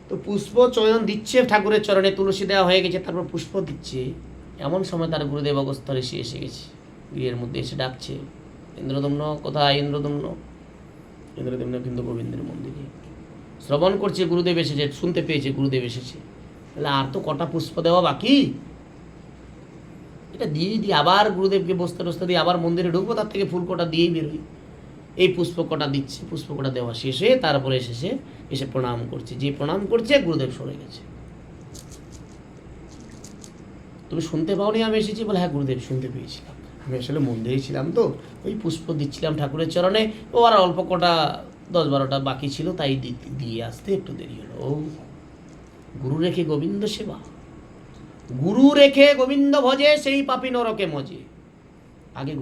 তো পুষ্প চয়ন দিচ্ছে ঠাকুরের চরণে, তুলসী দেওয়া হয়ে গেছে, তারপর পুষ্প দিচ্ছে। এমন সময় তার গুরুদেব অগস্ত্যা ঋষি এসে গেছে, গৃহের মধ্যে এসে ডাকছে, ইন্দ্রদম্ন কোথায়? ইন্দ্রদম্ন কিন্তু গোবিন্দের মন্দিরে শ্রবণ করছে, গুরুদেব এসেছে, শুনতে পেয়েছে গুরুদেব এসেছে। তাহলে আর তো কটা পুষ্প দেওয়া বাকি, এটা দিয়ে দিয়ে আবার গুরুদেবকে বসতে টসতে দিয়ে আবার মন্দিরে ঢুকবো, তার থেকে ফুল কটা দিয়েই বেরোই। এই পুষ্প কটা দিচ্ছে, পুষ্প কটা দেওয়া শেষে তারপরে এসে প্রণাম করছে। যে প্রণাম করছে গুরুদেব সরে গেছে। তুমি শুনতে পাওনি আমি এসেছি? বলে হ্যাঁ গুরুদেব শুনতে পেয়েছিলাম, আমি আসলে মন্দিরেই ছিলাম, তো ওই পুষ্প দিচ্ছিলাম ঠাকুরের চরণে, ও আর অল্প কটা 10-12টা বাকি ছিল, তাই দিয়ে আসতে একটু দেরি হলো। ও গুরু রেখে গোবিন্দ সেবা, গুরু রেখে গোবিন্দ ভজে, সেই পাপী নরকে মজে। আগে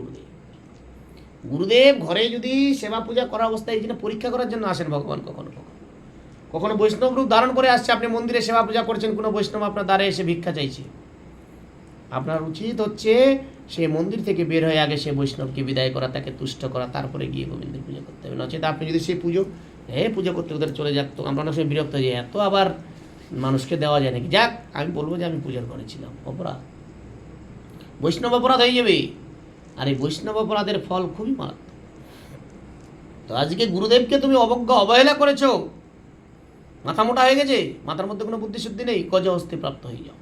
গুরুদেব ঘরে যদি সেবা পূজা করা অবস্থায় এই জন্য পরীক্ষা করার জন্য আসেন ভগবান। কখনো বৈষ্ণব রূপ ধারণ করে আসছে, আপনি মন্দিরে সেবা পূজা করছেন, কোনো বৈষ্ণব আপনার দ্বারে এসে ভিক্ষা চাইছে, আপনার উচিত হচ্ছে সে মন্দির থেকে বের হয়ে আগে সে বৈষ্ণবকে বিদায় করা, তাকে তুষ্ট করা, তারপরে গিয়ে গোবিন্দের পূজা করতে হবে। নচেত আপনি যদি সেই পুজো করতে ওদের চলে যাক, তো আমরা অনেক সময় বিরক্ত হয়ে যাই, এত আবার মানুষকে দেওয়া যায় নাকি। যাক, আমি বলবো যে আমি পূজার করেছিলাম, অপরাধ, বৈষ্ণব অপরাধ হয়ে যাবে। আর এই বৈষ্ণব অপরাধের ফল খুবই মারাত্মক। তো আজকে গুরুদেবকে তুমি অবহেলা করেছো, মাথা মোটা হয়ে গেছে, মাথার মধ্যে কোনো বুদ্ধিশুদ্ধি নেই, গজহস্তি প্রাপ্ত হয়ে যাও,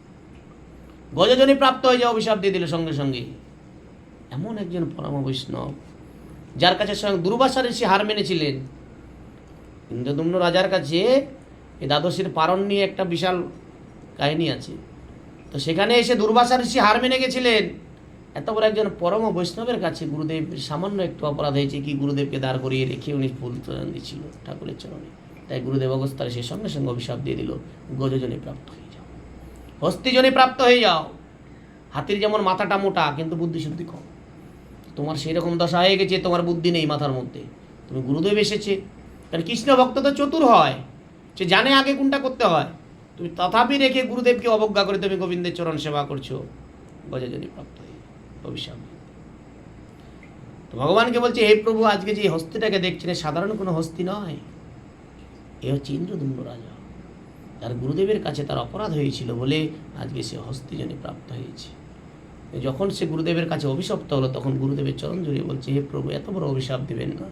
গজজনী প্রাপ্ত হয়ে যাও, অভিশাপ দিয়ে দিল সঙ্গে সঙ্গে। এমন একজন পরম বৈষ্ণব, যার কাছে স্বয়ং দুর্বাসা ঋষি হার মেনেছিলেন। ইন্দ্রদম্ন রাজার কাছে এই দ্বাদশীর পারণ নিয়ে একটা বিশাল কাহিনী আছে। তো সেখানে এসে দুর্বাসা ঋষি হার মেনে গেছিলেন। এত বড় একজন পরম বৈষ্ণবের কাছে গুরুদেব সামান্য একটু অপরাধ হয়েছে কি, গুরুদেবকে দাঁড় করিয়ে রেখে উনি ফুল চয়ন দিচ্ছিল ঠাকুরের চরণে, তাই গুরুদেব অগস্ত্যা ঋষি সঙ্গে সঙ্গে অভিশাপ দিয়ে দিল, গজজনী প্রাপ্ত হয়ে যাও, হস্তিজনী প্রাপ্ত হয়ে যাও। হাতির যেমন মাথাটা মোটা কিন্তু বুদ্ধিশুদ্ধি কম, তোমার সেই রকম দশা হয়ে গেছে, তোমার বুদ্ধি নেই মাথার মধ্যে। তুমি গুরুদেব এসেছে, কারণ কৃষ্ণ ভক্ত তো চতুর হয়, সে জানে আগে কোনটা করতে হয়। তুমি তথাপি রেখে গুরুদেবকে অবজ্ঞা করে তুমি গোবিন্দের চরণ সেবা করছো, গজজনী প্রাপ্ত হয়ে অভিশাপ। তো ভগবানকে বলছে, হে প্রভু আজকে যে হস্তিটাকে দেখছেন সাধারণ কোনো হস্তি নয়, এ হচ্ছে ইন্দ্রদম্ন রাজা, তার গুরুদেবের কাছে তার অপরাধ হয়েছিল বলে আজকে সে হস্তিজনী প্রাপ্ত হয়েছে। যখন সে গুরুদেবের কাছে অভিশপ্ত হলো, তখন গুরুদেবের চরণ জড়িয়ে বলছে, হে প্রভু এত বড় অভিশাপ দিবেন না,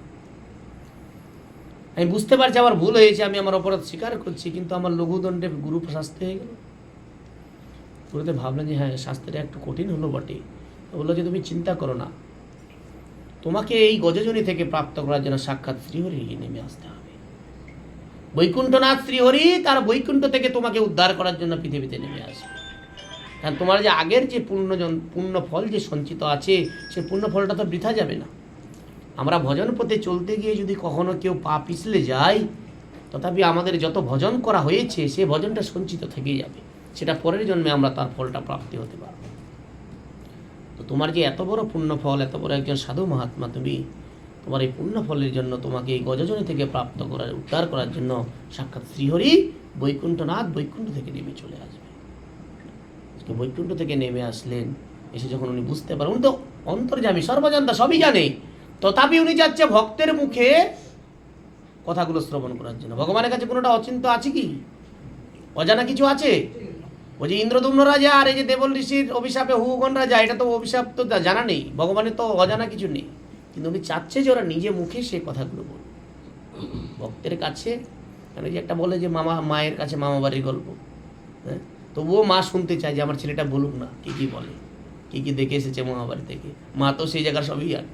আমি বুঝতে পারছি আমার ভুল হয়েছে, আমি আমার অপরাধ স্বীকার করছি, কিন্তু আমার লঘুদণ্ডে গুরু শাস্তি হয়ে গেল। গুরুদেব ভাবলেন যে হ্যাঁ শাস্ত্রটা একটু কঠিন হলো বটে। বললো যে তুমি চিন্তা করো না, তোমাকে এই গজজনী থেকে প্রাপ্ত করার জন্য সাক্ষাৎ শ্রীহরির নেমে আসতে হবে। বৈকুণ্ঠনাথ শ্রীহরি তার বৈকুণ্ঠ থেকে তোমাকে উদ্ধার করার জন্য পৃথিবীতে নেমে আসবে। কারণ তোমার যে আগের যে পুণ্য ফল যে সঞ্চিত আছে, সে পুণ্য ফলটা তো বৃথা যাবে না। আমরা ভজন পথে চলতে গিয়ে যদি কখনো কেউ পা পিছলে যায়, তথাপি আমাদের যত ভজন করা হয়েছে সে ভজনটা সঞ্চিত থেকে যাবে, সেটা পরের জন্মে আমরা তার ফলটা প্রাপ্তি হতে পারব। তো তোমার যে এত বড় পুণ্য ফল, এত বড় একজন সাধু মহাত্মা তুমি, তোমার এই পুণ্য ফলের জন্য তোমাকে এই গজজনী থেকে প্রাপ্ত করার উদ্ধার করার জন্য সাক্ষাৎ শ্রীহরি বৈকুণ্ঠনাথ বৈকুণ্ঠ থেকে নেমে চলে আসবে। বৈকুণ্ঠ থেকে নেমে আসলেন, এসে যখন উনি বুঝতে পারেন, উনি তো অন্তর্যামী, সর্বজান্তা, সবই জানে, তথাপি উনি যাচ্ছে ভক্তের মুখে কথাগুলো শ্রবণ করার জন্য। ভগবানের কাছে কোনোটা অচিন্ত আছে কি? অজানা কিছু আছে? ওই যে ইন্দ্রদুম্ন রাজা আর এই যে দেবল ঋষির অভিশাপে হুগণ রাজা, এটা তো অভিশাপ তো জানা নেই, ভগবানের তো অজানা কিছু নেই। কিন্তু উনি চাচ্ছে যে ওরা নিজে মুখে সেই কথাগুলো বলবে ভক্তের কাছে। কেন যে একটা বলে যে মায়ের কাছে মামা বাড়ির গল্প, হ্যাঁ, তবুও মা শুনতে চায় যে আমার ছেলেটা বলুক না কী কী বলে, কী কী দেখে এসেছে মামা বাড়ি থেকে। মা তো সেই জায়গার সবই আর।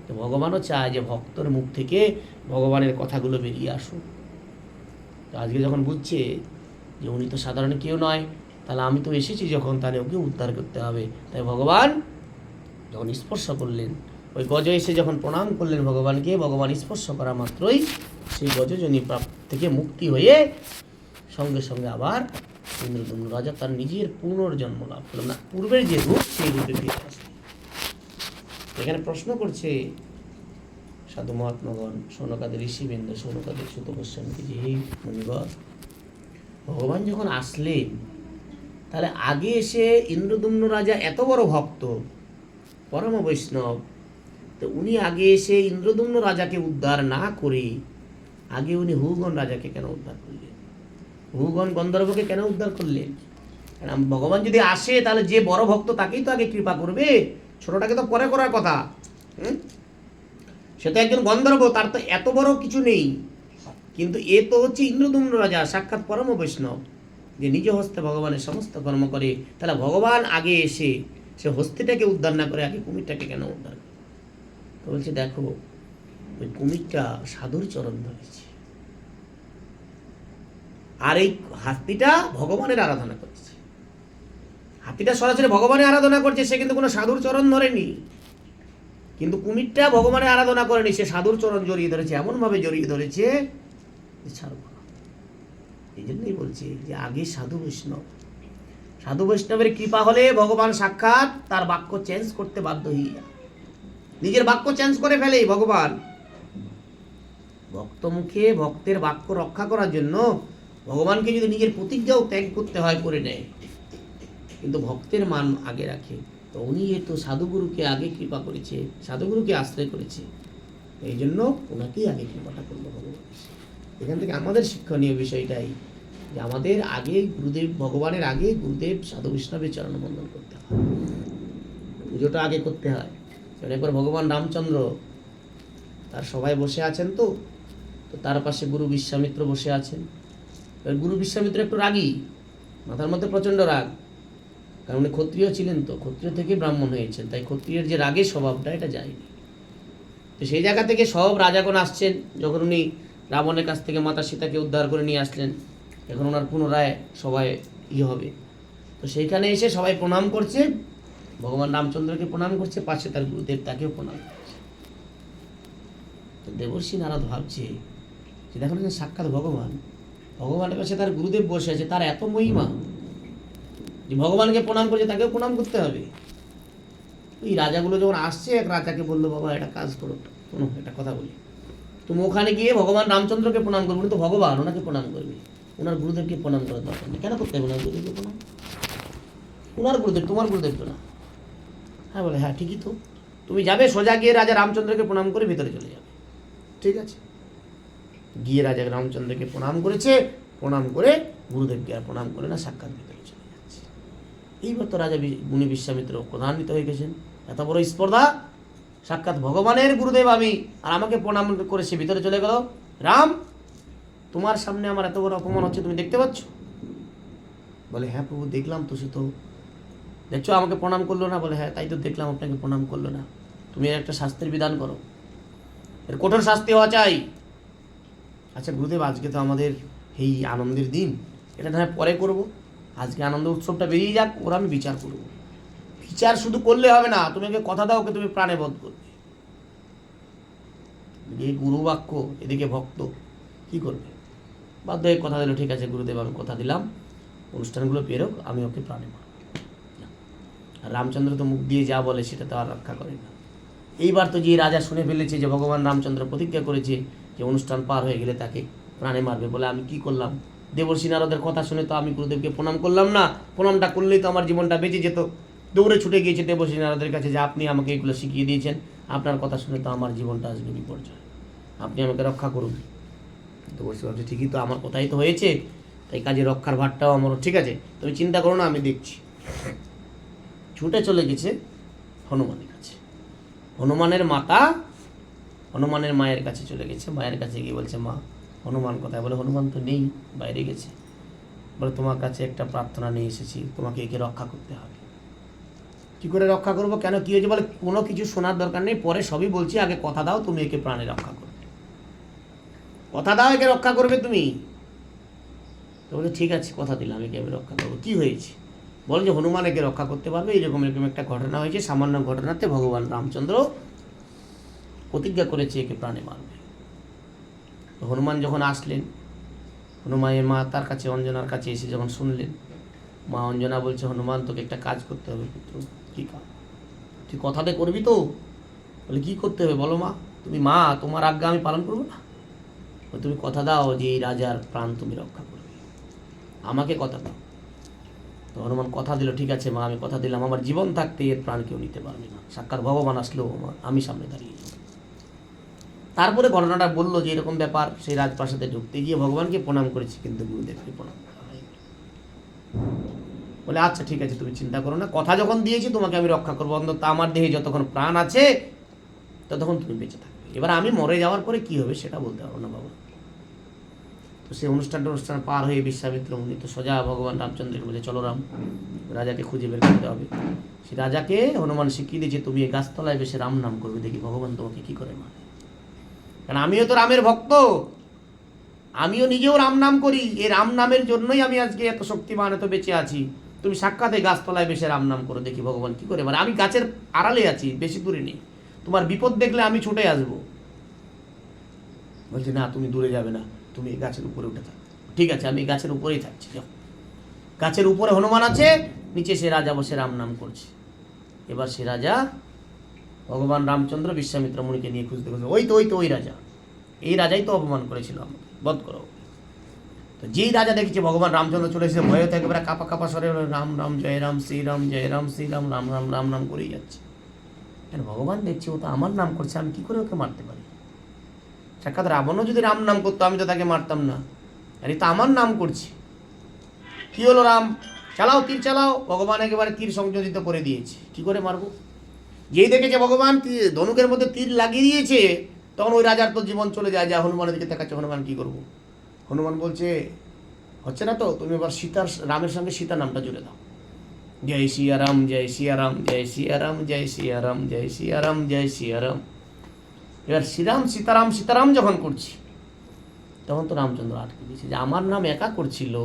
তো ভগবানও চায় যে ভক্তর মুখ থেকে ভগবানের কথাগুলো বেরিয়ে আসুক। তো আজকে যখন বুঝছে যে উনি তো সাধারণ কেউ নয়, তাহলে আমি তো এসেছি যখন, তাহলে ওকে উদ্ধার করতে হবে। তাই ভগবান যখন স্পর্শ করলেন, ওই গজ এসে যখন প্রণাম করলেন ভগবানকে, ভগবান স্পর্শ করা মাত্রই সেই গজজনী থেকে মুক্তি হয়ে সঙ্গে সঙ্গে আবার ইন্দ্রদুম্ন রাজা তার নিজের পুনর্জন্ম লাভ করলেন, না পূর্বের যে রূপ সেই রূপে ফিরে আসলেন। এখানে প্রশ্ন করছে সাধু মহাত্মাগণ, সৌনকাদের ঋষিবৃন্দ, সৌনকাদের সুত গোস্বামী, যে হে মুনিগণ, ভগবান যখন আসলেন, তাহলে আগে এসে ইন্দ্রদুম্ন রাজা এত বড় ভক্ত, পরম বৈষ্ণব, তো উনি আগে এসে ইন্দ্রদুম্ন রাজাকে উদ্ধার না করে আগে উনি হুগণ রাজাকে কেন উদ্ধার করলেন? হুগণ গন্ধর্বকে কেন উদ্ধার করলেন? কারণ ভগবান যদি আসে তাহলে যে বড় ভক্ত তাকেই তো আগে কৃপা করবে, ছোটটাকে তো পরে করার কথা। সে তো একজন গন্ধর্ব, তার তো এত বড় কিছু নেই। কিন্তু এ তো হচ্ছে ইন্দ্রদুম্ন রাজা, সাক্ষাৎ পরম বৈষ্ণব, যে নিজ হস্তে ভগবানের সমস্ত কর্ম করে। তাহলে ভগবান আগে এসে সে হস্তিটাকে উদ্ধার না করে আগে কুমিরটাকে কেন উদ্ধার করে? তো বলছে দেখো, ওই কুমিরটা সাধুর চরণ ধরেছে, আর এই হাতিটা ভগবানের আরাধনা করছে। হাতিটা সরাসরি ভগবানের আরাধনা করছে, সে কিন্তু কোনো সাধুর চরণ ধরেনি। কিন্তু কুমিরটা ভগবানের আরাধনা করেনি, সে সাধুর চরণ জড়িয়ে ধরেছে, এমনভাবে জড়িয়ে ধরেছে যে ছাড়ব না। এই জন্যই বলছি যে আগে সাধু বৈষ্ণব, সাধু বৈষ্ণবের কৃপা হলে ভগবান সাক্ষাৎ তার বাক্য চেঞ্জ করতে বাধ্য হয়ে যায়, নিজের বাক্য চেঞ্জ করে ফেলেই ভগবান। ভক্ত মুখে ভক্তের বাক্য রক্ষা করার জন্য ভগবানকে যদি নিজের প্রতিজ্ঞাও ত্যাগ করতে হয় করে নেয়, কিন্তু ভক্তের মান আগে রাখে। তো উনি তো সাধুগুরুকে আগে কৃপা করেছে, সাধুগুরুকে আশ্রয় করেছে, এই জন্য ওনাকেই আগে কৃপাটা করলো ভগবান। এখান থেকে আমাদের শিক্ষণীয় বিষয়টাই যে আমাদের আগে গুরুদেব, ভগবানের আগে গুরুদেব সাধু বৈষ্ণবের চরণ বন্দন করতে হয়, পুজোটা আগে করতে হয়। এরপর ভগবান রামচন্দ্র তার সবাই বসে আছেন, তো তার পাশে গুরু বিশ্বামিত্র বসে আছেন। গুরু বিশ্বামিত্র একটু রাগী, মাথার মধ্যে প্রচণ্ড রাগ, কারণ উনি ক্ষত্রিয় ছিলেন, তো ক্ষত্রিয় থেকে ব্রাহ্মণ হয়েছেন, তাই ক্ষত্রিয়ের যে রাগের স্বভাবটা এটা যায়নি। তো সেই জায়গা থেকে সব রাজাগণ আসছেন, যখন উনি রাবণের কাছ থেকে মাতা সীতাকে উদ্ধার করে নিয়ে আসলেন, এখন ওনার পুনরায় সবাই হবে। তো সেইখানে এসে সবাই প্রণাম করছে, ভগবান রামচন্দ্রকে প্রণাম করছে, পাশে তার গুরুদেব তাকেও প্রণাম করছে। তো দেবর্ষি নারদ ভাবছে যে দেখুন সাক্ষাৎ ভগবান, ভগবানের পাশে তার গুরুদেব বসে আছে, তার এত মহিমা যে ভগবানকে প্রণাম করছে, তাকেও প্রণাম করতে হবে। এই রাজাগুলো যখন আসছে, এক রাজাকে বললো, বাবা একটা কাজ করো, শোনো একটা কথা বলি, তুমি ওখানে গিয়ে ভগবান রামচন্দ্রকে প্রণাম করবে, তো ভগবান ওনাকে প্রণাম করবে, ওনার গুরুদেবকে প্রণাম করার দরকার নেই। কেন করতে হবে ওনার গুরুদেবকে প্রণাম? ওনার গুরুদেব, তোমার গুরুদেব তো না। হ্যাঁ বলে, হ্যাঁ ঠিকই তো, তুমি যাবে সোজা গিয়ে রাজা রামচন্দ্রকে প্রণাম করে ভিতরে চলে যাবে। ঠিক আছে, গিয়ে রাজা রামচন্দ্রকে প্রণাম করেছে, প্রণাম করে গুরুদেবকে আর প্রণাম করে না, সাক্ষাৎ ভিতরে চলে যাচ্ছে। এইবার তো রাজা মুনি বিশ্বামিত্র প্রধান্বিত হয়ে গেছেন, এত বড় স্পর্ধা, সাক্ষাৎ ভগবানের গুরুদেব আমি, আর আমাকে প্রণাম করে সে ভিতরে চলে গেল। রাম, তোমার সামনে আমার এত বড় অপমান হচ্ছে, তুমি দেখতে পাচ্ছ? বলে হ্যাঁ প্রভু দেখলাম তো, সে তো দেখছো আমাকে প্রণাম করলো না। বলে হ্যাঁ তাই তো দেখলাম, আপনাকে প্রণাম করলো না। তুমি এর একটা শাস্তির বিধান করো, এর কঠোর শাস্তি হওয়া চাই। আচ্ছা গুরুদেব, আজকে তো আমাদের এই আনন্দের দিন, এটা না হয় পরে করব, আজকে আনন্দ উৎসবটা বেরিয়ে যাক, ওরা আমি বিচার করব। বিচার শুধু করলে হবে না, তুমি ওকে কথা দাও, ওকে তুমি প্রাণে বধ করবে। এই গুরু বাক্য, এদিকে ভক্ত, কি করবে? বাধ্য হয়ে কথা দিল, ঠিক আছে গুরুদেব আমি কথা দিলাম, অনুষ্ঠানগুলো পেরোক, আমি ওকে প্রাণে মারব। আর রামচন্দ্র তো মুখ দিয়ে যা বলে সেটা তো আর রক্ষা করে না। এইবার তো যে রাজা শুনে ফেলেছে যে ভগবান রামচন্দ্র প্রতিজ্ঞা করেছে যে অনুষ্ঠান পার হয়ে গেলে তাকে প্রাণে মারবে, বলে আমি কি করলাম? দেবর্ষি নারদের কথা শুনে তো আমি গুরুদেবকে প্রণাম করলাম না, প্রণামটা করলেই তো আমার জীবনটা বেঁচে যেত। দৌড়ে ছুটে গিয়েছে দেবর্ষি নারদের কাছে যে আপনি আমাকে এগুলো শিখিয়ে দিয়েছেন, আপনার কথা শুনে তো আমার জীবনটা আজকে বিপর্যয়, আপনি আমাকে রক্ষা করুন। দেবর্ষি ভাবছে ঠিকই তো, আমার কথাই তো হয়েছে, তাই কাজে রক্ষার ভারটাও আমারও, ঠিক আছে তুমি চিন্তা করো না, আমি দেখছি। ছুটে চলে গেছে হনুমানের কাছে। হনুমানের মাতা হনুমানের মায়ের কাছে চলে গেছে, মায়ের কাছে গিয়ে বলছে মা হনুমান কোথায়? বলে হনুমান তো নেই, বাইরে গেছে। বলে তোমার কাছে একটা প্রার্থনা নিয়ে এসেছি, তোমাকে একে রক্ষা করতে হবে। কি করে রক্ষা করবো? কেন, কি হয়েছে? বলে কোনো কিছু শোনার দরকার নেই, পরে সবই বলছি, আগে কথা দাও তুমি একে প্রাণে রক্ষা করবে, কথা দাও একে রক্ষা করবে তুমি। তো বলে ঠিক আছে কথা দিলাম, একে আমি রক্ষা করবো। কি হয়েছে? বলে যে হনুমান একে রক্ষা করতে পারবে, এরকম এরকম একটা ঘটনা হয়েছে, সামান্য ঘটনাতে ভগবান রামচন্দ্র প্রতিজ্ঞা করেছে একে প্রাণে মারবে। তো হনুমান যখন আসলেন, হনুমানের মা তার কাছে অঞ্জনার কাছে এসে যখন শুনলেন, মা অঞ্জনা বলছে হনুমান তোকে একটা কাজ করতে হবে পুত্র। কী কাজ? তুই কথাতে করবি তো? বলে কী করতে হবে বলো মা, তুমি মা, তোমার আজ্ঞা আমি পালন করবো না? তুমি কথা দাও যে এই রাজার প্রাণ তুমি রক্ষা করবে, আমাকে কথা দাও। তো হনুমান কথা দিল, ঠিক আছে মা আমি কথা দিলাম, আমার জীবন থাকতে এর প্রাণ কেউ নিতে পারবে না, সাক্ষাৎ ভগবান আসলেও আমি সামনে দাঁড়িয়ে যাব। তারপরে ঘটনাটা বললো যে এরকম ব্যাপার, সেই রাজপ্রাসাদে ঢুকতে গিয়ে ভগবানকে প্রণাম করেছি কিন্তু গুরুদেবকে প্রণাম করা হয়নি। বলে আচ্ছা ঠিক আছে তুমি চিন্তা করো না, কথা যখন দিয়েছি তোমাকে আমি রক্ষা করবো, অন্তত আমার দেহে যতক্ষণ প্রাণ আছে ততক্ষণ তুমি বেঁচে থাকবে। এবার আমি মরে যাওয়ার পরে কি হবে সেটা বলতে পারবো না বাবা। তো সেই অনুষ্ঠান পার হয়ে বিশ্বামিত্র মুনি তো সোজা ভগবান রামচন্দ্রকে বলে চলো রাম, রাজাকে খুঁজে বের করতে হবে। সে রাজাকে হনুমান শিখিয়ে দিয়েছে তুমি এই গাছতলায় বেশি রাম নাম করবে, দেখি ভগবান তোমাকে কি করে মানে। কারণ আমিও তো রামের ভক্ত, আমিও নিজেও রাম নাম করি, এই রাম নামের জন্যই আমি আজকে এত শক্তিমান, এত বেঁচে আছি। তুমি সাক্ষাৎ এই গাছতলায় বেশি রাম নাম করো, দেখি ভগবান কি করে মানে। আমি গাছের আড়ালে আছি, বেশি দূরে নেই, তোমার বিপদ দেখলে আমি ছুটে আসবো। বলছে না তুমি দূরে যাবে না, তুমি এই গাছের উপরে উঠে থাকো। ঠিক আছে আমি গাছের উপরেই থাকছি। গাছের উপরে হনুমান আছে, নিচে সে রাজা বসে রাম নাম করছে। এবার সে রাজা ভগবান রামচন্দ্র বিশ্বামিত্র মুনিকে নিয়ে খুঁজতে খুঁজতে ওই রাজা, এই রাজাই তো অপমান করেছিল আমাকে, বধ করো। তো যেই রাজা দেখেছে ভগবান রামচন্দ্র চলে এসেছে, ভয়ে তো একেবারে কাপা কাপা স্বরে রাম রাম জয় রাম শ্রীরাম জয় রাম শ্রীরাম রাম রাম রাম নাম করেই যাচ্ছে। কেন ভগবান দেখছে ও তো আমার নাম করছে, আমি কি করে ওকে মারতে পারি? সাক্ষাৎ রাবণও যদি রাম নাম করতো আমি তো তাকে মারতাম না, আর এই তো আমার নাম করছে। কি হলো রাম, চালাও তীর চালাও। ভগবান একেবারে তীর সংযোজিত করে দিয়েছে, কি করে মারবো? যেই দেখেছে ভগবান ধনুকের মধ্যে তীর লাগিয়ে দিয়েছে, তখন ওই রাজার তো জীবন চলে যায়। যা হনুমানের দিকে তাকাচ্ছে, হনুমান কি করবো? হনুমান বলছে হচ্ছে না তো, তুমি এবার রামের সঙ্গে সীতা নামটা জুড়ে দাও, জয় সিয়ারাম জয় সিয়ারাম জয় সিয়ারাম জয় সিয়ারাম জয় সিয়ারাম জয় সিয়ারাম। এবার শ্রীরাম সীতারাম সীতারাম যখন করছি, তখন তো রামচন্দ্র আটকে দিয়েছে যে আমার নাম একা করছিল,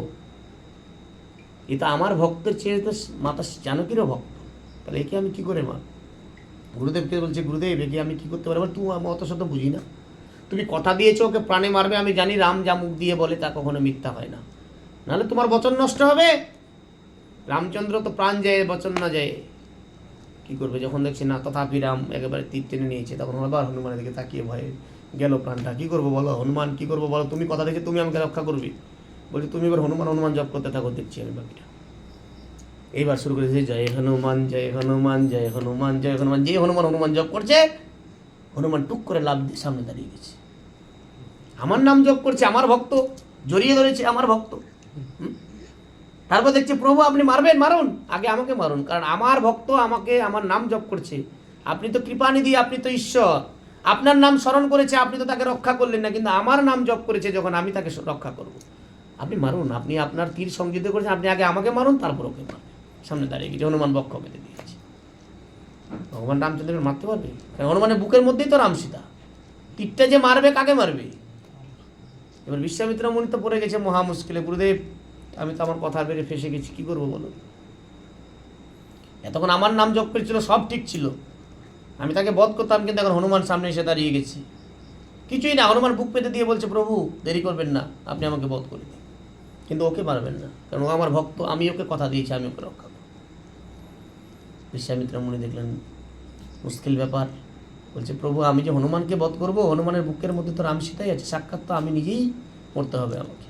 এ তো আমার ভক্তের চেয়ে তো মাতা জানকীরও ভক্ত, তাহলে একে আমি কি করে মার? গুরুদেবকে বলছে গুরুদেব একে আমি কি করতে পারবো? তুমি অত শত বুঝি না, তুমি কথা দিয়েছো ওকে প্রাণে মারবে, আমি জানি রাম যা মুখ দিয়ে বলে তা কখনো মিথ্যা হয় না, নাহলে তোমার বচন নষ্ট হবে। রামচন্দ্র তো প্রাণ যায় বচন না যায়, কি করবে? যখন দেখছি না তথাপি রাম একেবারে তীর টেনে নিয়েছে, তখন আবার হনুমানের দিকে তাকিয়ে ভয়ে গেল প্রাণটা। কি করবো বলো হনুমান, কি করবো বলো? তুমি কথা দেখে তুমি আমাকে রক্ষা করবে, বলছি তুমি এবার হনুমান হনুমান জপ করতে থাকো, দেখছি আমি বাকিটা। এইবার শুরু করেছে জয় হনুমান জয় হনুমান জয় হনুমান জয় হনুমান। যে হনুমান হনুমান জপ করছে, হনুমান টুক করে লাভ দিয়ে সামনে দাঁড়িয়ে গেছে। আমার নাম জপ করছে, আমার ভক্ত, জড়িয়ে ধরেছে আমার ভক্ত। তারপর দেখছে প্রভু আপনি মারবেন, মারুন, আগে আমাকে মারুন, কারণ আমার ভক্ত আমাকে আমার নাম জপ করছে। আপনি তো কৃপানিধি, আপনি তো ঈশ্বর, আপনার নাম স্মরণ করেছে, আপনি তো তাকে রক্ষা করলেন না, কিন্তু আমার নাম জপ করেছে যখন, আমি তাকে রক্ষা করব। আপনি মারুন, আপনি আপনার তীর সংযুক্ত করেছেন, আপনি আগে আমাকে মারুন, তারপর ওকে মারুন। সামনে দাঁড়িয়ে গিয়ে হনুমান বক্ষ পেতে দিয়েছে। ভগবান রামচন্দ্রকে মারতে পারবে? কারণ হনুমানের বুকের মধ্যেই তো রাম সীতা। তীরটা যে মারবে, কাকে মারবে? এবার বিশ্বামিত্র মুনি তো পড়ে গেছে মহা মুশকিলে, গুরুদেব আমি তো আমার কথার বেড়ে ফেসে গেছি, কি করবো বলো। এতক্ষণ আমার নাম জপ করেছিল, সব ঠিক ছিল, আমি তাকে বধ করতাম, কিন্তু এখন হনুমান সামনে এসে দাঁড়িয়ে গেছি, কিছুই না। হনুমান বুক পেতে দিয়ে বলছে, প্রভু দেরি করবেন না, আপনি আমাকে বধ করে দিন, কিন্তু ওকে পারবেন না, কারণ ও আমার ভক্ত, আমি ওকে কথা দিয়েছি, আমি ওকে রক্ষা করব। বিশ্বামিত্র মুনি দেখলেন মুশকিল ব্যাপার, বলছে, প্রভু আমি যে হনুমানকে বধ করবো, হনুমানের বুকের মধ্যে তো রাম সীতাই আছে, সাক্ষাৎ তো আমি নিজেই মরতে হবে আমাকে।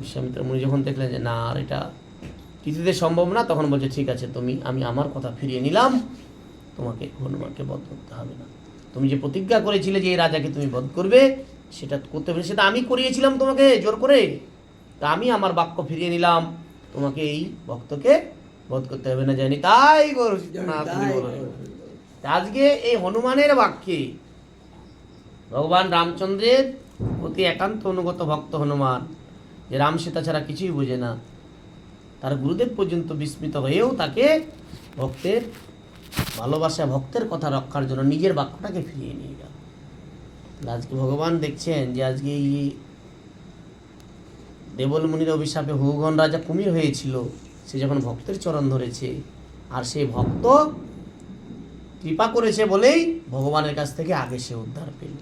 বিশ্বামিত্র মুনি যখন দেখলেন যে না, আর এটা কিছুতে সম্ভব না, তখন বলছে, ঠিক আছে, আমি আমার কথা ফিরিয়ে নিলাম, তোমাকে হনুমানকে বধ করতে হবে না। তুমি যে প্রতিজ্ঞা করেছিলে যে এই রাজাকে তুমি বধ করবে, সেটা করতে হবে, সেটা আমি করিয়েছিলাম তোমাকে জোর করে, তা আমি আমার বাক্য ফিরিয়ে নিলাম, তোমাকে এই ভক্তকে বধ করতে হবে না। জানি তাই আজকে এই হনুমানের বাক্যে ভগবান রামচন্দ্রের প্রতি একান্ত অনুগত ভক্ত হনুমান, যে রাম সীতা ছাড়া কিছুই বোঝে না, তার গুরুদেব পর্যন্ত বিস্মিত হয়েও তাকে ভক্তের ভালোবাসা, ভক্তের কথা রক্ষার জন্য নিজের বাক্যটাকে ফিরিয়ে নিয়ে গেল। আজকে ভগবান দেখছেন যে আজকে এই দেবল মুনির অভিশাপে হুগন রাজা কুমির হয়েছিল, সে যখন ভক্তের চরণ ধরেছে, আর সেই ভক্ত কৃপা করেছে বলেই ভগবানের কাছ থেকে আগে সে উদ্ধার পেল।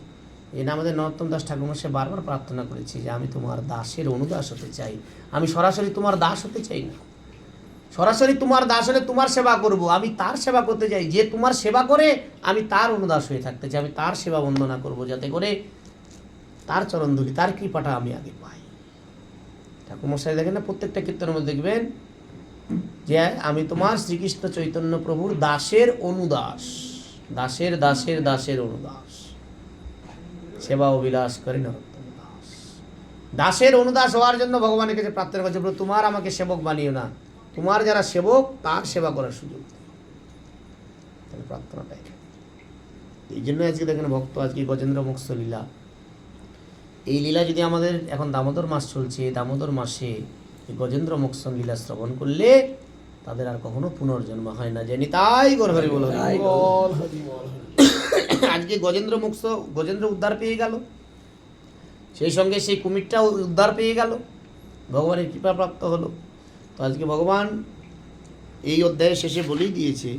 এই না আমাদের নরোত্তম দাস ঠাকুরমশাই বারবার প্রার্থনা করেছি যে আমি তোমার দাসের অনুদাস হতে চাই, আমি সরাসরি তোমার দাস হতে চাই না, সরাসরি তোমার দাস হলে তোমার সেবা করব, আমি তার সেবা করতে চাই, যে তোমার সেবা করে আমি তার অনুদাস হয়ে থাকতে চাই, আমি তার সেবা বন্দনা করব, যাতে করে তার চরণ ধুলি, তার কৃপাটা আমি আগে পাই। ঠাকুরমশাই দেখেন না, প্রত্যেকটা কীর্তনের মধ্যে দেখবেন যে আমি তোমার শ্রীকৃষ্ণ চৈতন্য প্রভুর দাসের অনুদাস, দাসের দাসের দাসের অনুদাস, সেবা অবিলাস করে নরোত্তম দাস। দাসের অনুদাস হওয়ার জন্য ভগবানের কাছে প্রার্থনা করছে, প্রভু তোমার আমাকে সেবক বানিও না, তোমার যারা সেবক তার সেবা করার সুযোগ দিও। তাহলে প্রার্থনাটাই এই জন্য আজকে দেখেন ভক্ত, আজকে গজেন্দ্র মোক্ষ লীলা, এই লীলা যদি আমাদের এখন দামোদর মাস চলছে, দামোদর মাসে গজেন্দ্র মোক্ষ লীলা শ্রবণ করলে তাদের আর কখনো পুনর্জন্ম হয় না। জানি তাই গৌর হরি বল। আজকে গজেন্দ্র উদ্ধার পেয়ে গেল, সেই সঙ্গে সেই কুমিরটাও উদ্ধার পেয়ে গেল, ভগবানের কৃপা প্রাপ্ত হলো। তো আজকে ভগবান এই অধ্যায়ের শেষে বলেই দিয়েছে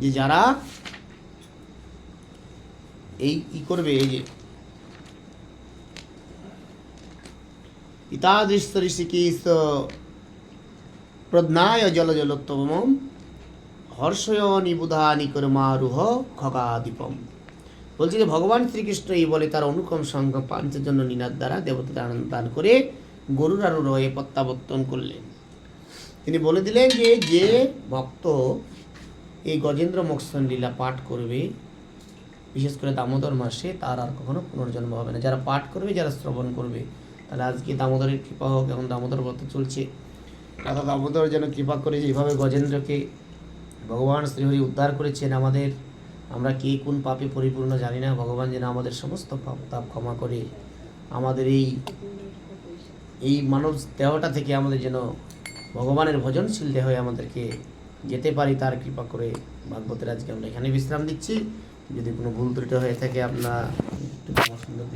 যে যারা এই করবে, এই যে ইতাদৃশ ঋষিকেশ প্রজ্ঞায় জল জলোত্তম হর্ষয়নি বুধানি কর্মারুহ খগাদীপম। বলছে যে ভগবান শ্রীকৃষ্ণ এই বলে তার অনুকম সংঘ পাঞ্চজন্য নিনাদ দ্বারা দেবতা দান করে গরুর আরোহ হয়ে প্রত্যাবর্তন করলেন। তিনি বলে দিলেন যে যে ভক্ত এই গজেন্দ্র মোক্ষ লীলা পাঠ করবে, বিশেষ করে দামোদর মাসে, তার আর কখনো পুনর্জন্ম হবে না। যারা পাঠ করবে, যারা শ্রবণ করবে, তাহলে আজকে দামোদরের কৃপা হোক। এখন দামোদর ব্রত চলছে, দাদা দামোদর যেন কৃপা করে যে এইভাবে গজেন্দ্রকে ভগবান শ্রীহরি উদ্ধার করেছেন। আমরা কে কোন পাপে পরিপূর্ণ জানি না, ভগবান যেন আমাদের সমস্ত পাপ তাপ ক্ষমা করে আমাদের এই মানব দেহটা থেকে আমাদের যেন ভগবানের ভজনশীল দেহ হয়ে আমাদেরকে যেতে পারি, তার কৃপা করে। ভাগবতের আজকে আমরা এখানে বিশ্রাম দিচ্ছি। যদি কোনো ভুল ত্রুটি হয়ে থাকে, আপনার একটু সুন্দর